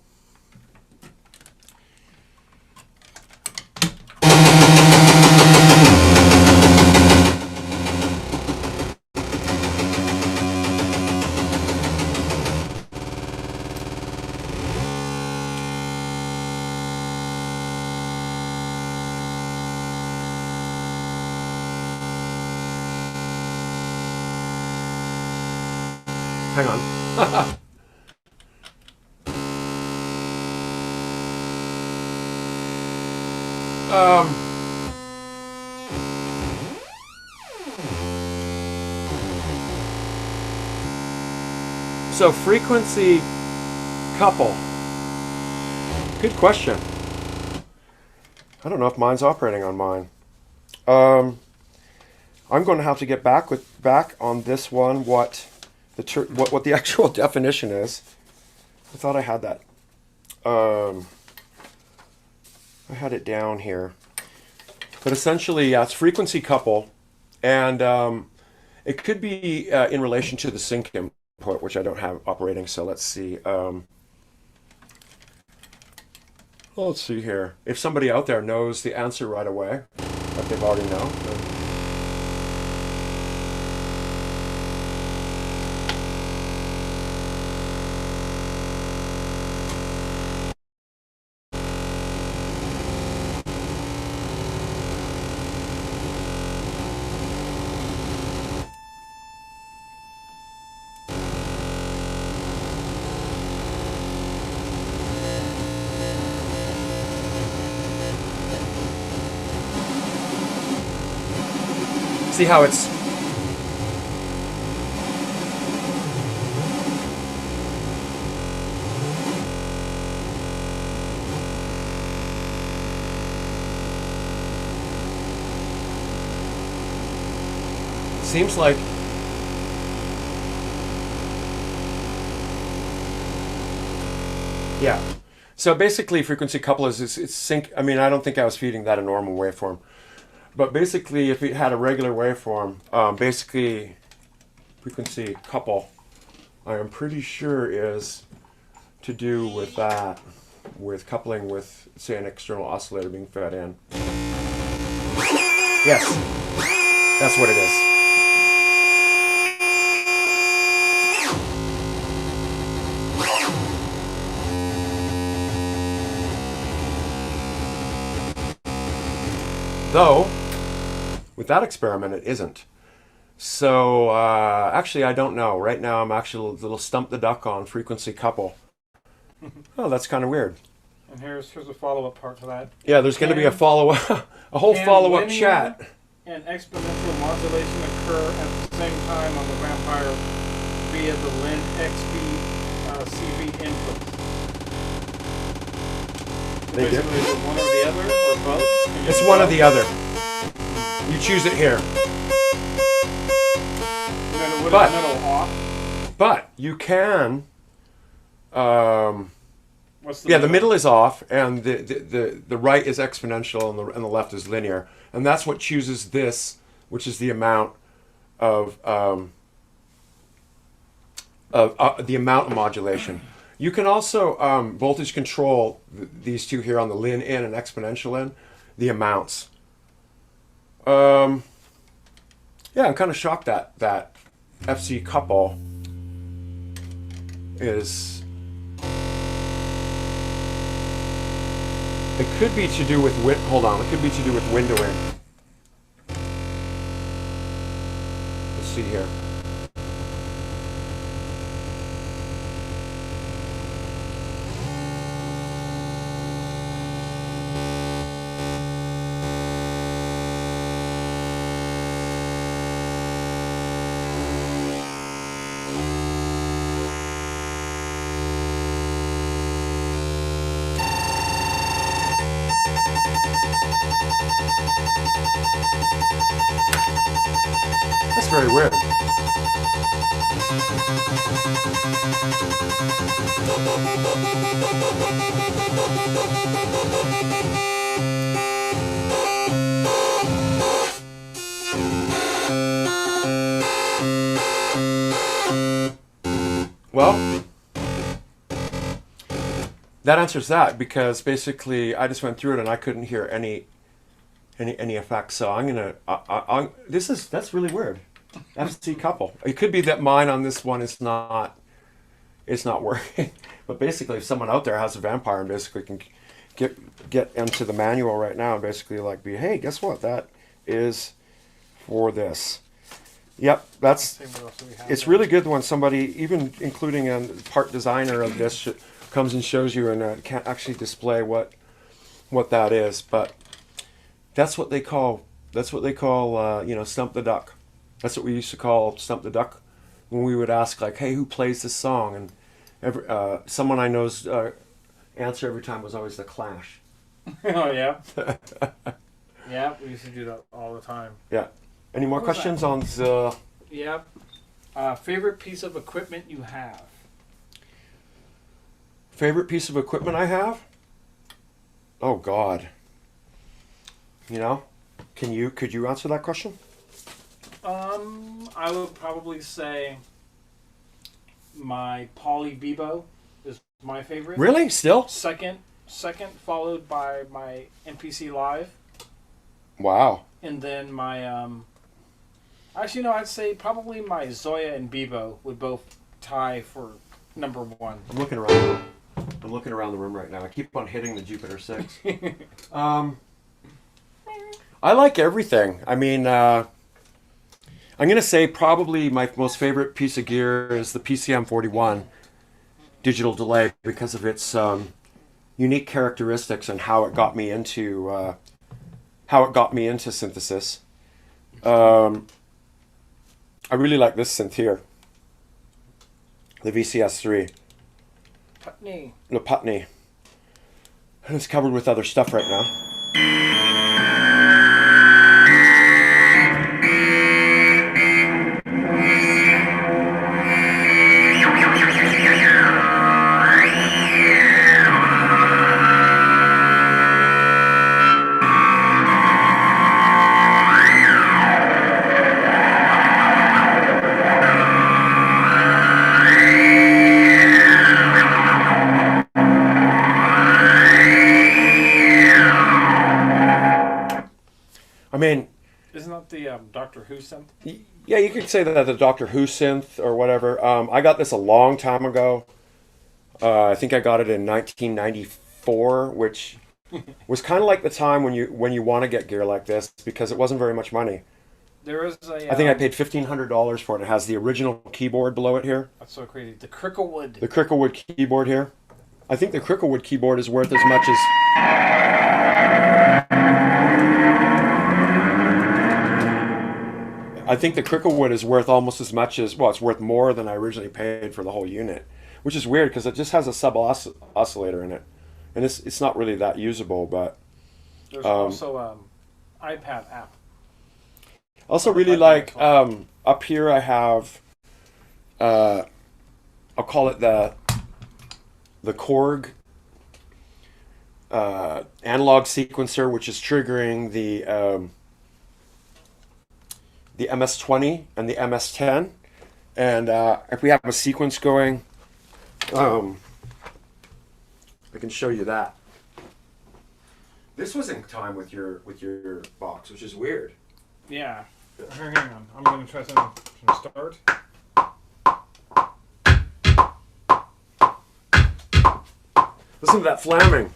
hang on. So frequency couple. Good question. I don't know if mine's operating on mine. I'm going to have to get back on this one. What the actual definition is. I thought I had that. I had it down here. But essentially, yeah, it's frequency couple, and it could be in relation to the sync input, which I don't have operating. So let's see. Well, let's see here. If somebody out there knows the answer right away, like they've already know. See how it's seems like yeah. So basically frequency couple is it's sync. I mean, I don't think I was feeding that a normal waveform. But basically, if it had a regular waveform, basically frequency couple, I am pretty sure is to do with that, with coupling with, say, an external oscillator being fed in. Yes, that's what it is. Though, with that experiment, it isn't. So, actually, I don't know. Right now, I'm actually a little stump the duck on frequency couple. Oh, that's kind of weird. And here's a follow-up part to that. Yeah, there's going to be a follow-up, a whole follow-up chat. And exponential modulation occur at the same time on the Vampire via the Lin XB CV input. They do. Is it one or the other, or both? It's one or the other. You choose it here. And then it would But- middle off. But you can. What's Yeah, the middle is off, and the right is exponential, and the left is linear, and that's what chooses this, which is the amount of modulation. You can also voltage control these two here on the lin in and exponential in, the amounts. Yeah, I'm kind of shocked that FC couple is. It could be to do with hold on. It could be to do with windowing. Let's see here. That's very weird. Well, that answers that, because basically I just went through it and I couldn't hear any effects. So I'm gonna. That's really weird. FC couple. It could be that mine on this one is not. It's not working. But basically, if someone out there has a vampire and basically can get into the manual right now and basically like be, hey, guess what? That is for this. Yep, that's. It's really good when somebody, even including a part designer of this, comes and shows you and can't actually display what that is. But that's what they call stump the duck. That's what we used to call stump the duck when we would ask like, hey, who plays this song? And someone I know's answer every time was always The Clash. Oh yeah. Yeah, we used to do that all the time. Yeah. Any more questions on the? Yeah. Favorite piece of equipment you have? Favorite piece of equipment I have? Oh God. Could you answer that question? I would probably say my Poly Bebo is my favorite. Really? Still? Second, followed by my MPC Live. Wow. And then my actually no, I'd say probably my Zoya and Bebo would both tie for number one. I'm looking around the room right now. I keep on hitting the Jupiter 6. I like everything. I mean, I'm going to say probably my most favorite piece of gear is the PCM41 digital delay because of its unique characteristics and how it got me into synthesis. I really like this synth here, the VCS3. Putney. The Putney. And it's covered with other stuff right now. I mean, isn't that the Doctor Who synth? Yeah, you could say that the Doctor Who synth or whatever. I got this a long time ago. I think I got it in 1994, which was kind of like the time when you want to get gear like this because it wasn't very much money. There is a. I think I paid $1,500 for it. It has the original keyboard below it here. That's so crazy. The Cricklewood. The Cricklewood keyboard here. I think the Cricklewood keyboard is worth as much as. I think the Cricklewood is worth almost as much as, well, it's worth more than I originally paid for the whole unit, which is weird because it just has a sub oscillator in it, and it's not really that usable. But there's also iPad app. Also, really like up here I have, I'll call it the Korg analog sequencer, which is triggering the MS-20 and the MS-10, and if we have a sequence going, I can show you that. This was in time with your box, which is weird. Yeah. Hang on. I'm going to try something from start. Listen to that flamming.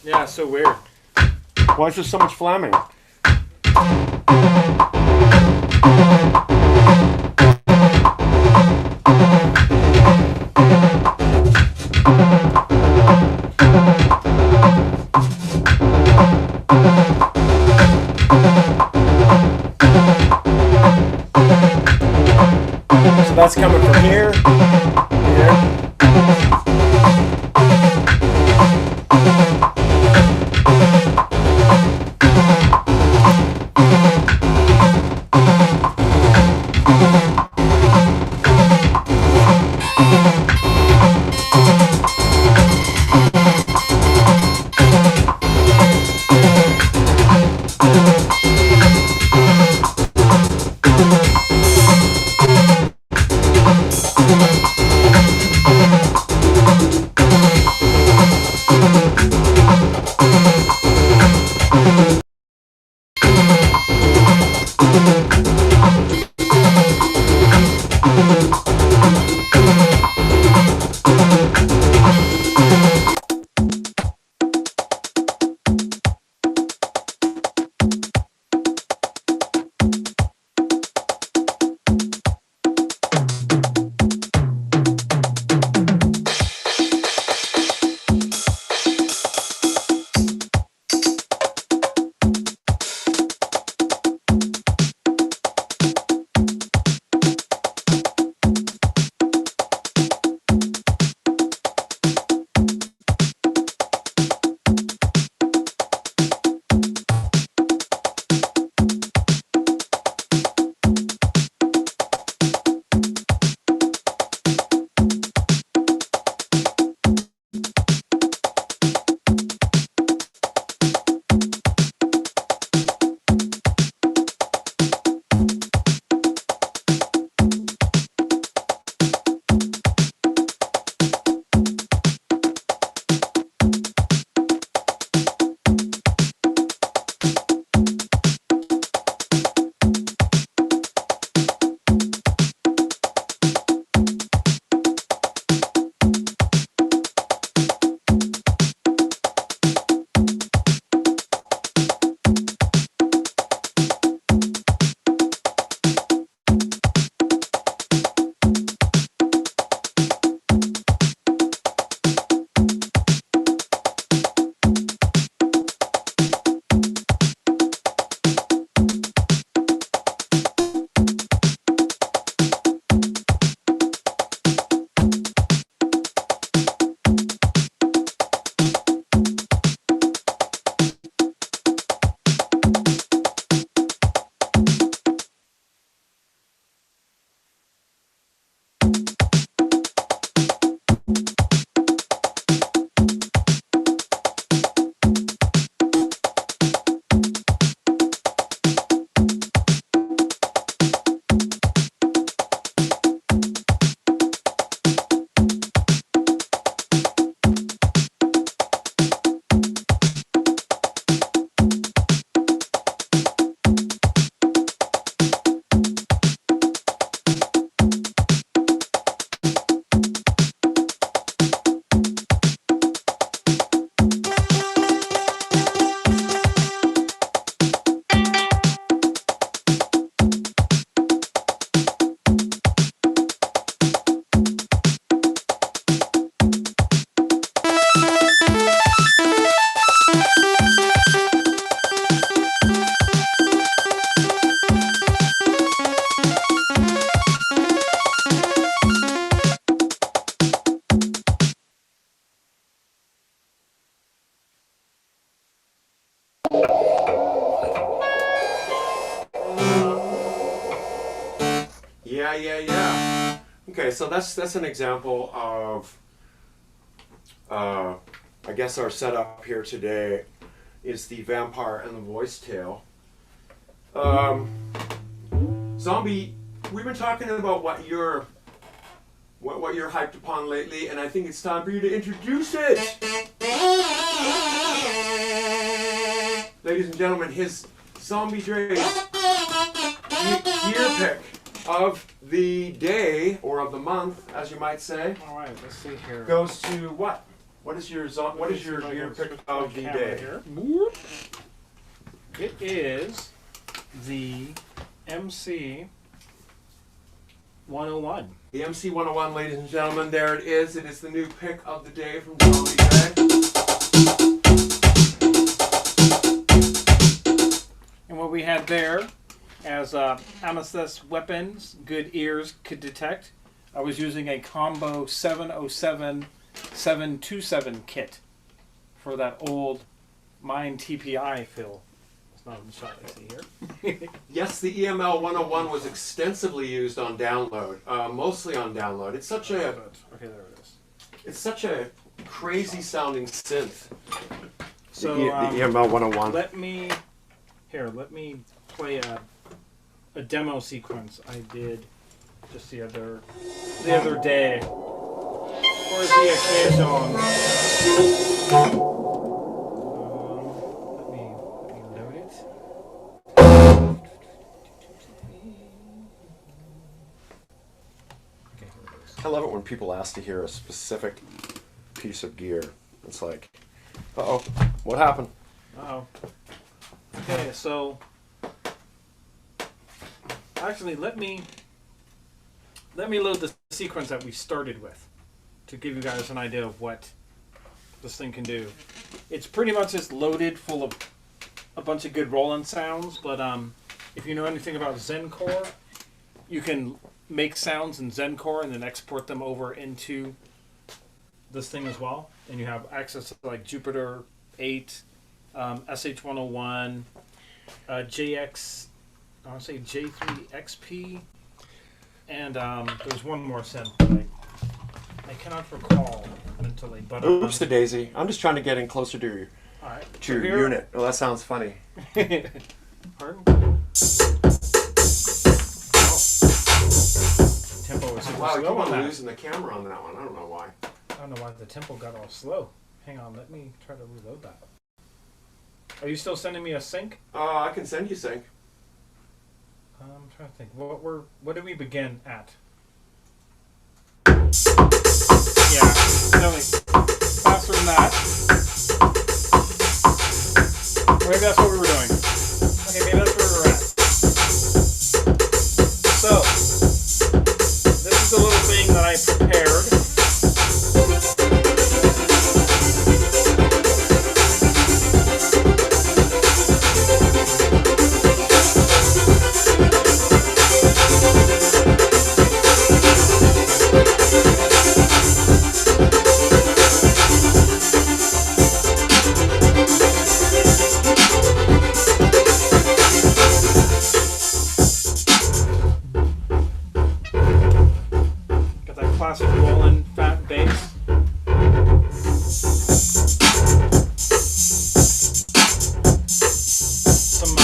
Yeah, it's so weird. Why is there so much flamming? So that's coming from here, here. Yeah. Okay, so that's an example of, I guess our setup here today is the vampire and the voice tail. Zombie, we've been talking about what you're hyped upon lately, and I think it's time for you to introduce it. Ladies and gentlemen, his Zombie Dre year pick of the day, or of the month, as you might say, All right, let's see here. goes to what? What is your gear pick of the Camera day? here. It is the MC 101. The MC 101, ladies and gentlemen, there it is. It is the new pick of the day from Zombie Dre. And what we had there, as amethyst weapons, good ears could detect, I was using a combo 707-727 kit for that old Mine TPI fill. It's not in the shot I see here. Yes, the EML 101 was extensively used on download, mostly on download. It's such a Okay, there it is. it's such a crazy sounding synth. So the EML 101. let me play a demo sequence I did just the other day for the occasion. Let me load it. Okay, here it is. I love it when people ask to hear a specific piece of gear. It's like, uh-oh, what happened? Uh-oh. Okay, so actually let me load the sequence that we started with to give you guys an idea of what this thing can do. It's pretty much just loaded full of a bunch of good rolling sounds, but if you know anything about Zencore, you can make sounds in Zencore and then export them over into this thing as well, and you have access to like Jupiter 8, SH101, JX, I want to say J3XP, and there's one more synth that I cannot recall mentally. But Oops, the daisy. I'm just trying to get in closer to your, all right, to your unit. Oh, that sounds funny. Pardon? Tempo is super Wow, you slow keep on on that. losing the camera on that one. I don't know why. I don't know why the tempo got all slow. Hang on, let me try to reload that. Are you still sending me a sync? I can send you sync. I'm trying to think. What did we begin at? Yeah, definitely faster than that. Or maybe that's what we were doing. Okay, maybe that's where we were at. So, this is the little thing that I prepared. Got that classic rolling fat bass. Some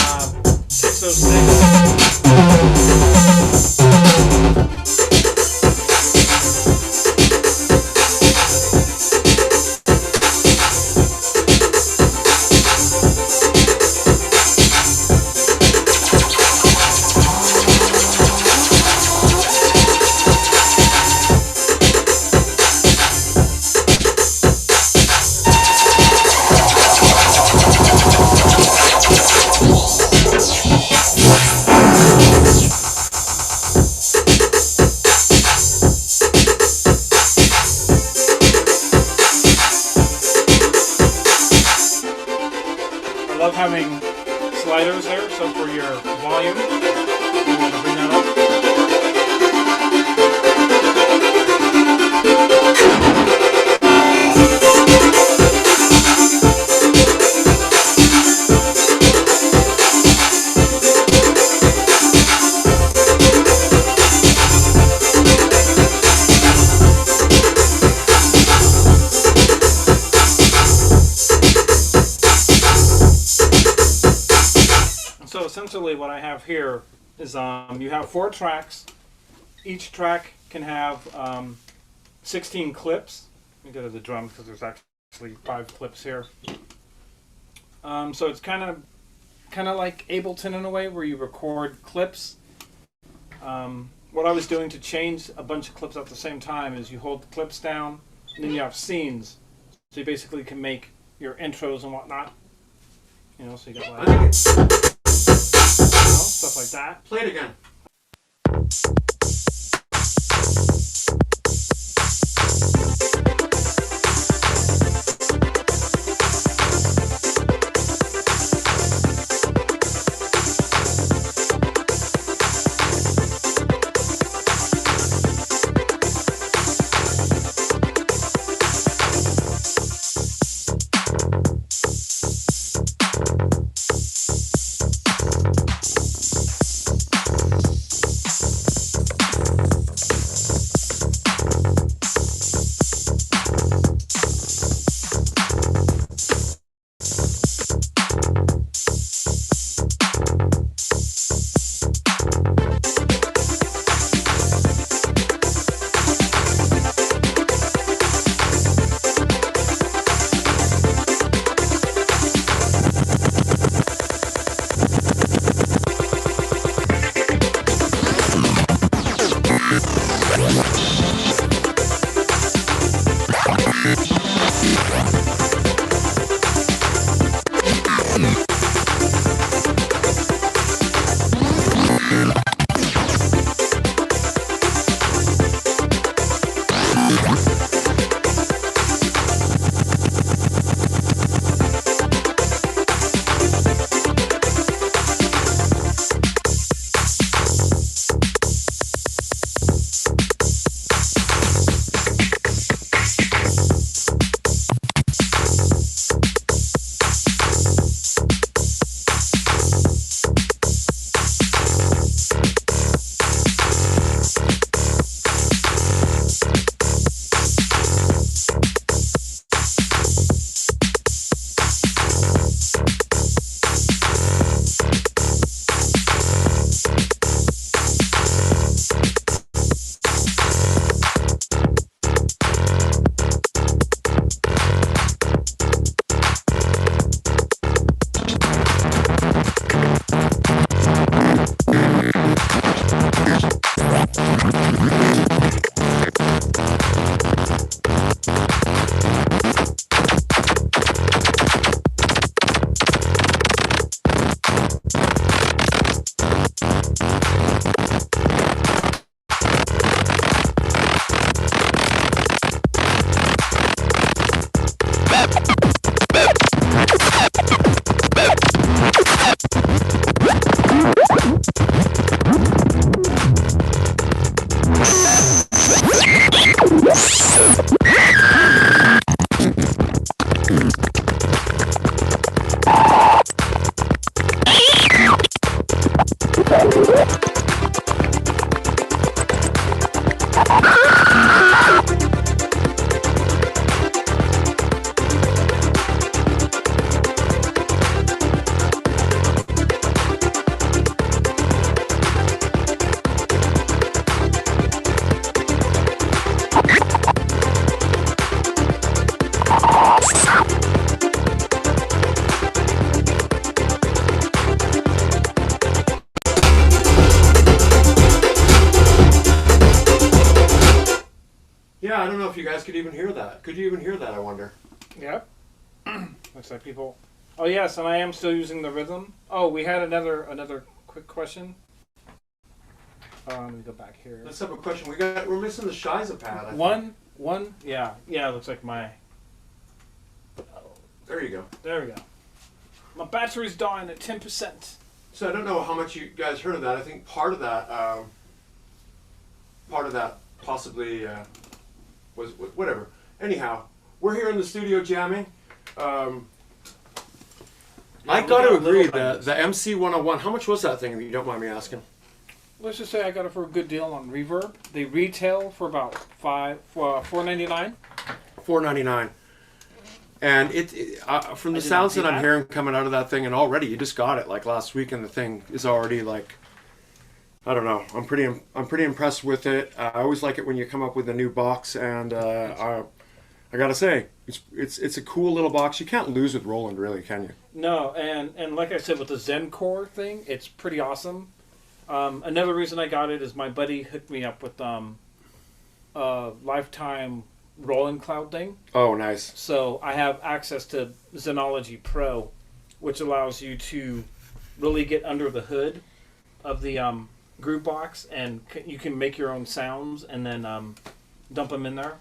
606. I love having sliders there, so for your volume, you want to bring that up. So essentially what I have here is you have 4 tracks. Each track can have 16 clips. Let me go to the drum because there's actually 5 clips here. So it's kind of like Ableton in a way where you record clips. What I was doing to change a bunch of clips at the same time is you hold the clips down and then you have scenes. So you basically can make your intros and whatnot. You know, so you got I like, think it's. stuff like that. Play it again. Yeah, I don't know if you guys could even hear that. Could you even hear that, I wonder? Yep. Looks like people. Oh yes, and I am still using the rhythm. Oh, we had another quick question. Let me go back here. Let's have a question. We're missing the Shiza pad. I think. One. Yeah. It looks like my. There you go. There we go. My battery's dying at 10%. So I don't know how much you guys heard of that. I think part of that possibly was whatever. Anyhow, we're here in the studio jamming. I got to agree that the MC 101. How much was that thing? If you don't mind me asking. Let's just say I got it for a good deal on Reverb. They retail for about $4.99. $4.99. And from the sounds that I'm hearing coming out of that thing, and already you just got it like last week, and the thing is already like, I don't know. I'm pretty impressed with it. I always like it when you come up with a new box, and I gotta say, it's a cool little box. You can't lose with Roland, really, can you? No, and like I said, with the Zen Core thing, it's pretty awesome. Another reason I got it is my buddy hooked me up with lifetime rolling cloud thing. Oh, nice. So I have access to Xenology Pro, which allows you to really get under the hood of the groove box, and you can make your own sounds and then dump them in there.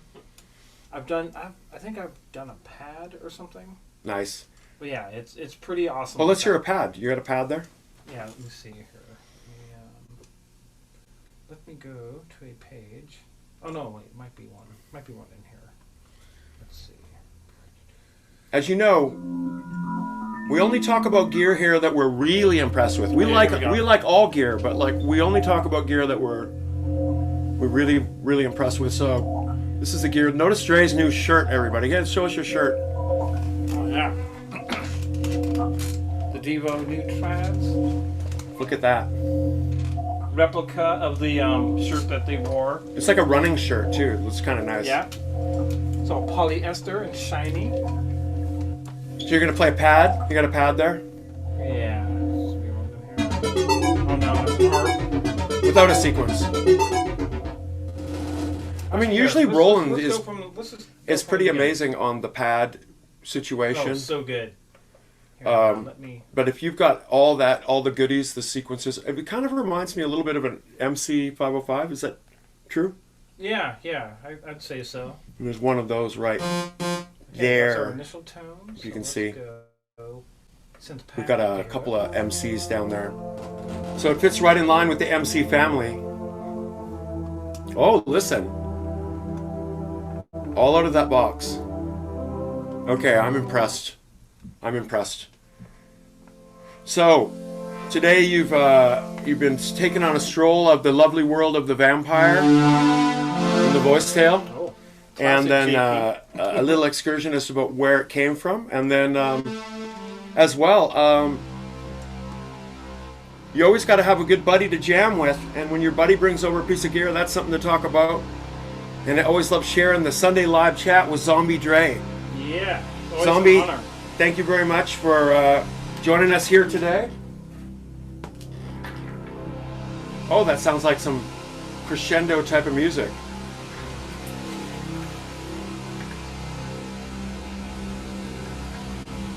I think I've done a pad or something. Nice. But yeah, it's pretty awesome. Well, let's hear a pad. You got a pad there? Yeah, let me see here. Let me go to a page. Oh no, wait, might be one in here. Let's see. As you know, we only talk about gear here that we're really impressed with. We like all gear, but like we only talk about gear that we're really impressed with. So this is the gear. Notice Dre's new shirt, everybody. Guys, show us your shirt. Oh yeah. The Devo new Trads. Look at that. Replica of the shirt that they wore. It's like a running shirt too. It looks kind of nice. Yeah. It's all polyester and shiny. So you're gonna play a pad? You got a pad there? Yeah. Oh no, it's hard. Without a sequence. I mean, usually Roland is pretty amazing on the pad situation. Oh, so good. Here, But if you've got all the goodies, the sequences, it kind of reminds me a little bit of an MC 505. Is that true? Yeah, I'd say so. And there's one of those right That's there. our initial tones. If you can see. We've We've got a couple of MCs down there. So it fits right in line with the MC family. Oh, listen. All out of that box. Okay, I'm impressed. So, today you've been taken on a stroll of the lovely world of the vampire from the voice tale. Oh, And then JP. a little excursion as to about where it came from. And then, as well, you always got to have a good buddy to jam with. And when your buddy brings over a piece of gear, that's something to talk about. And I always love sharing the Sunday live chat with Zombie Dre. Yeah. Always Zombie, an honor. thank you very much for joining us here today. Oh, that sounds like some crescendo type of music.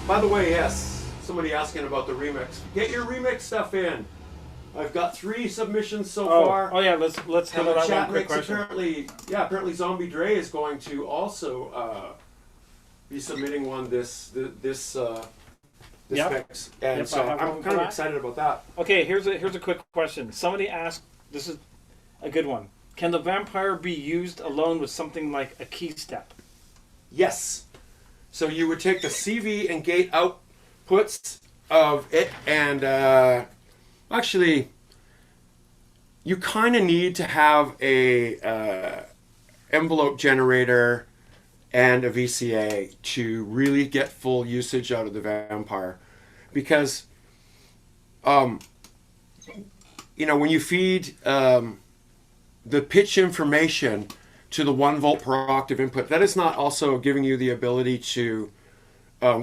By the way, yes, somebody asking about the remix. Get your remix stuff in. I've got 3 submissions so far. Oh yeah, let's And handle the that one chat quick mix question. apparently Zombie Dre is going to also be submitting one this Yep. mix, and Yep, so I have one I'm for kind of that. excited about that. Okay, here's a quick question. Somebody asked, this is a good one. Can the vampire be used alone with something like a key step? Yes. So you would take the CV and gate outputs of it, and actually, you kind of need to have a envelope generator and a VCA to really get full usage out of the vampire, because when you feed the pitch information to the 1 volt per octave input, that is not also giving you the ability to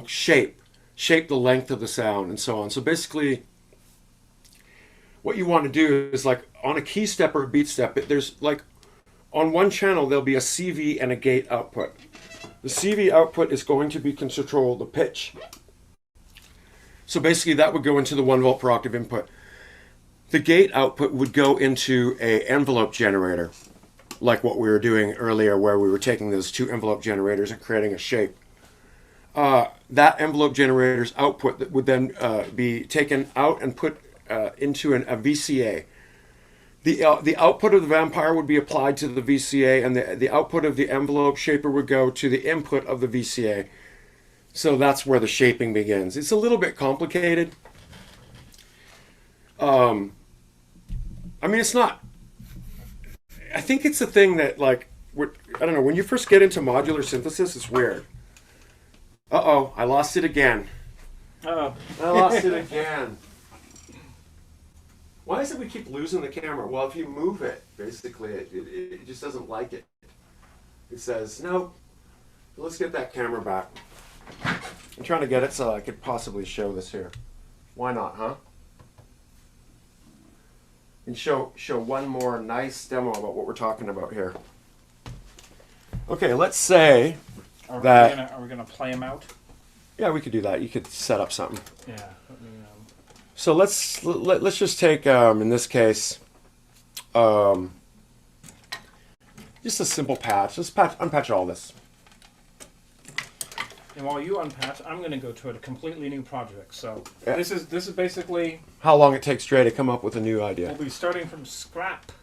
shape the length of the sound and so on. So basically, what you want to do is, like on a key step or a beat step, there's like on one channel there'll be a CV and a gate output. The CV output is going to be control the pitch. So basically that would go into the 1 volt per octave input. The gate output would go into a envelope generator, like what we were doing earlier, where we were taking those 2 envelope generators and creating a shape. That envelope generator's output that would then be taken out and put into a VCA. The output of the vampire would be applied to the VCA, and the output of the envelope shaper would go to the input of the VCA. So that's where the shaping begins. It's a little bit complicated. I mean, it's not. I think it's a thing that, like, I don't know, when you first get into modular synthesis, it's weird. Uh-oh, I lost it again. Uh-oh. I lost it again. Why is it we keep losing the camera? Well, if you move it, basically, it just doesn't like it. It says, no, let's get that camera back. I'm trying to get it so I could possibly show this here. Why not, huh? And show one more nice demo about what we're talking about here. Okay, let's say Are that. are we gonna play them out? Yeah, we could do that. You could set up something. Yeah. Let me, So let's just take in this case just a simple patch. Just unpatch all this. and while you unpatch, I'm gonna go to a completely new project. So Yeah. this is basically How long it takes Dre to come up with a new we'll idea. be starting from scrap.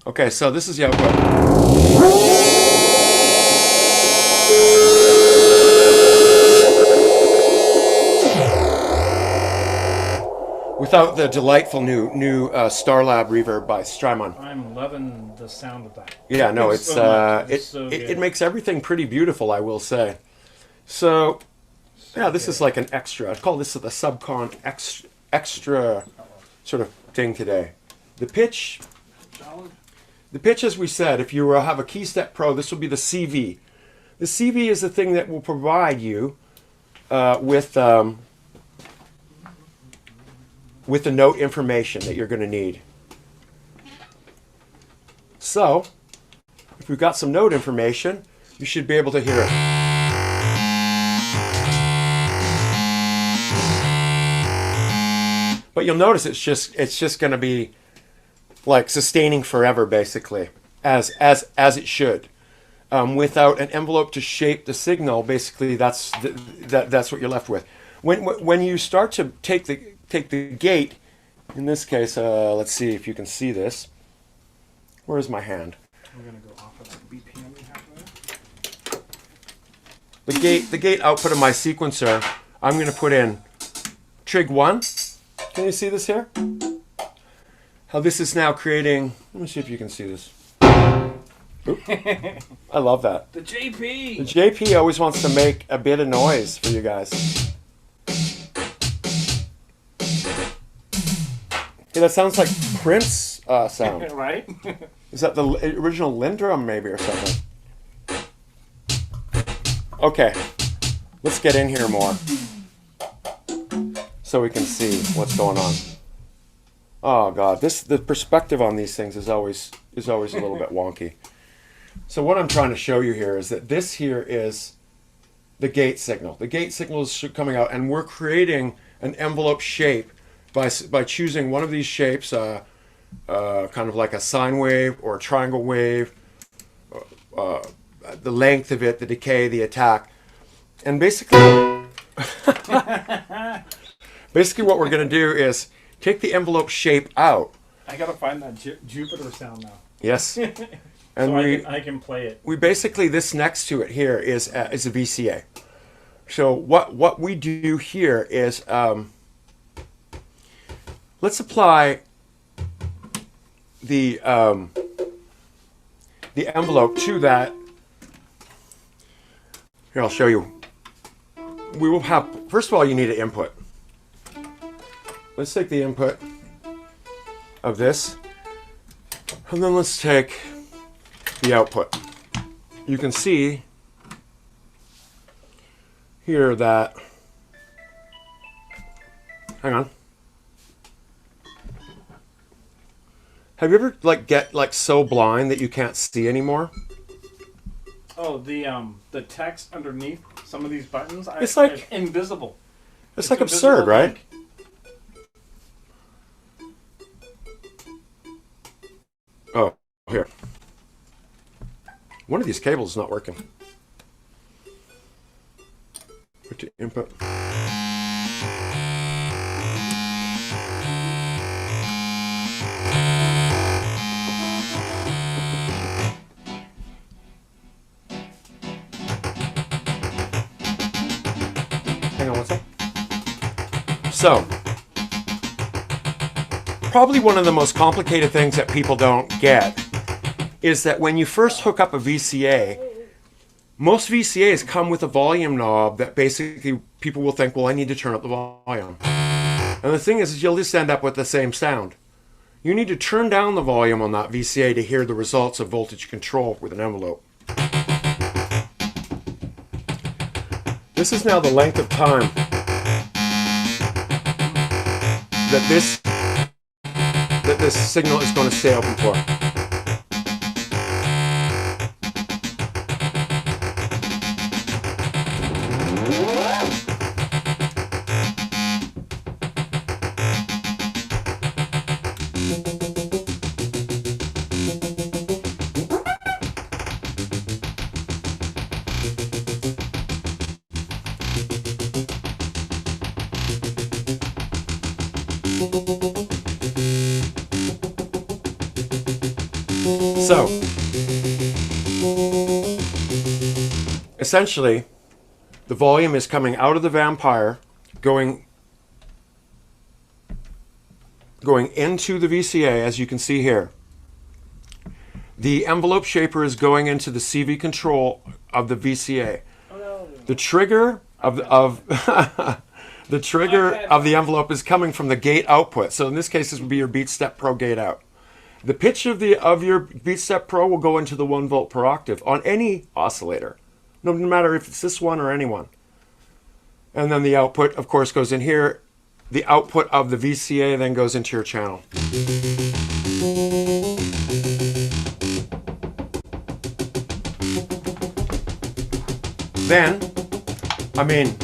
Okay, so this is the output. Without the delightful new Starlab reverb by Strymon. I'm loving the sound of that. Yeah, no, It's it's so much. It's it, so it good. it makes everything pretty beautiful, I will say. So, yeah, this is like an extra. I call this the subcon extra sort of thing today. The pitch, as we said, if you have a Keystep Pro, this will be the CV. The CV is the thing that will provide you with the note information that you're going to need. So, if we've got some note information, you should be able to hear it. But you'll notice it's just going to be like sustaining forever, basically, as it should. Without an envelope to shape the signal, basically that's what you're left with. When you start to take the gate, in this case, let's see if you can see this. Where's my hand? We're gonna go off of that BPM we have there. The gate output of my sequencer, I'm going to put in trig 1. Can you see this here? How this is now creating. Let me see if you can see this. Oop. I love that. The JP. The JP always wants to make a bit of noise for you guys. Hey, that sounds like Prince sound. Right? Is that the original Lindrum maybe or something? Okay, let's get in here more so we can see what's going on. Oh God, the perspective on these things is always a little bit wonky. So what I'm trying to show you here is that this here is the gate signal. The gate signal is coming out, and we're creating an envelope shape by choosing one of these shapes, kind of like a sine wave or a triangle wave, the length of it, the decay, the attack, and basically what we're going to do is take the envelope shape out. I gotta find that Jupiter sound now. Yes. And So I can play it. we basically, this next to it here is a VCA. So what we do here is let's apply the envelope to that. Here, I'll show you. We will have, first of all, you need an input. Let's take the input of this, and then let's take the output. You can see here that, hang on. Have you ever get so blind that you can't see anymore? Oh, the text underneath some of these buttons. It's like invisible. It's like absurd, invisible, right? like- Oh, here. One of these cables is not working. Put the input. Hang on one sec. So, probably one of the most complicated things that people don't get is that when you first hook up a VCA, most VCAs come with a volume knob that basically people will think, well, I need to turn up the volume. And the thing is you'll just end up with the same sound. You need to turn down the volume on that VCA to hear the results of voltage control with an envelope. This is now the length of time that this signal is going to stay open for. So, essentially, the volume is coming out of the Vampire, going into the VCA, as you can see here. The envelope shaper is going into the CV control of the VCA. The trigger of the trigger of the envelope is coming from the gate output. So in this case, this would be your BeatStep Pro gate out. The pitch of your BeatStep Pro will go into the 1 volt per octave on any oscillator, no matter if it's this one or any one. And then the output, of course, goes in here. The output of the VCA then goes into your channel. Then, I mean,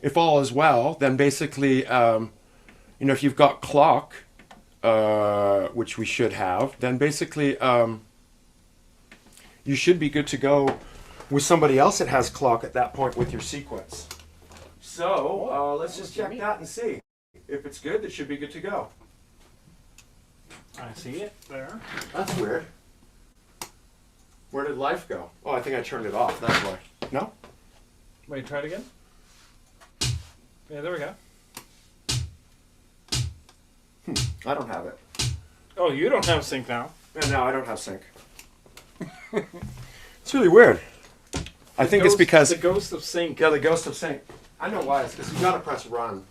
if all is well, then basically, if you've got clock, which we should have, then basically you should be good to go with somebody else that has clock at that point with your sequence. So let's just check that and see. If it's good, it should be good to go. I see it there. That's weird. Where did life go? Oh, I think I turned it off. That's why. No? Wait, try it again. Yeah, there we go. I don't have it. Oh, you don't have sync now. Yeah, no, I don't have sync. It's really weird. I think it's because... The ghost of sync. Yeah, the ghost of sync. I know why. It's because you gotta press run.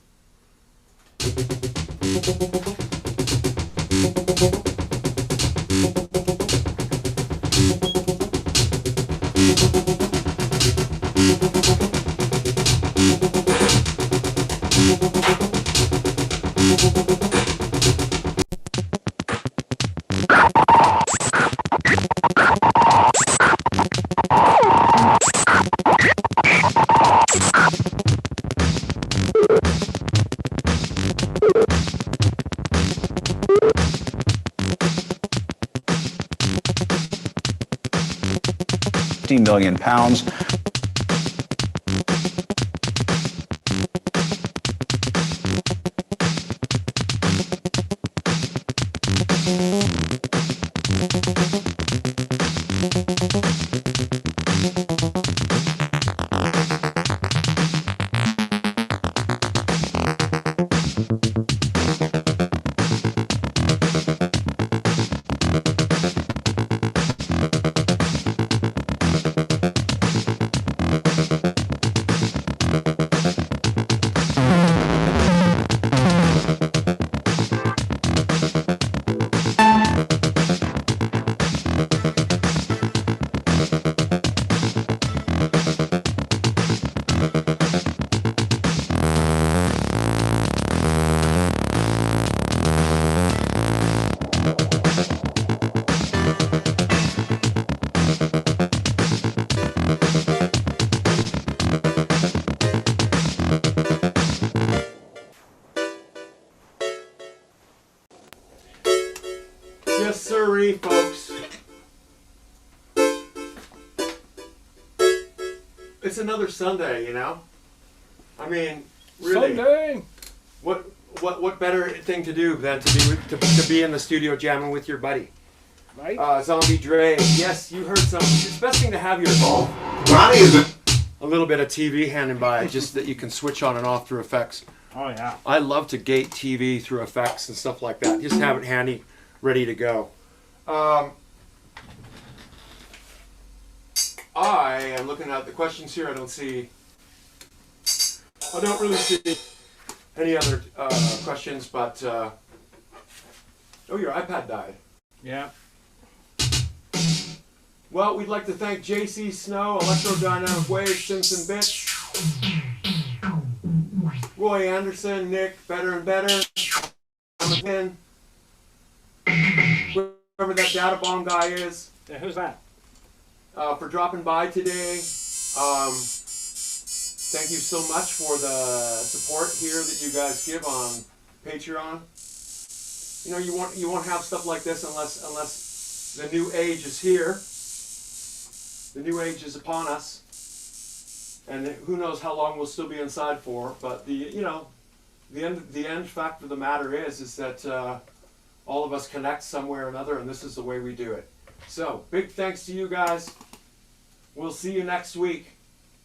Million pounds. Yes, sirree, folks. It's another Sunday, you know? I mean, really. Sunday! What better thing to do than to be in the studio jamming with your buddy? Right? Zombie Dre. Yes, you heard some. It's the best thing to have your Ronnie is a little bit of TV handing by, just that you can switch on and off through effects. Oh, yeah. I love to gate TV through effects and stuff like that. Just have it handy, ready to go. I am looking at the questions here. I don't really see any other questions, but oh, your iPad died. Yeah. Well, we'd like to thank JC Snow, Electrodynamic Wave, Simpson Bitch, Roy Anderson, Nick, Better and Better, again, whoever that data bomb guy is. Yeah, who's that? For dropping by today. Thank you so much for the support here that you guys give on Patreon. You know, you won't have stuff like this unless the new age is here. The new age is upon us, and who knows how long we'll still be inside for. But the the end fact of the matter is that all of us connect somewhere or another, and this is the way we do it. So, big thanks to you guys. We'll see you next week.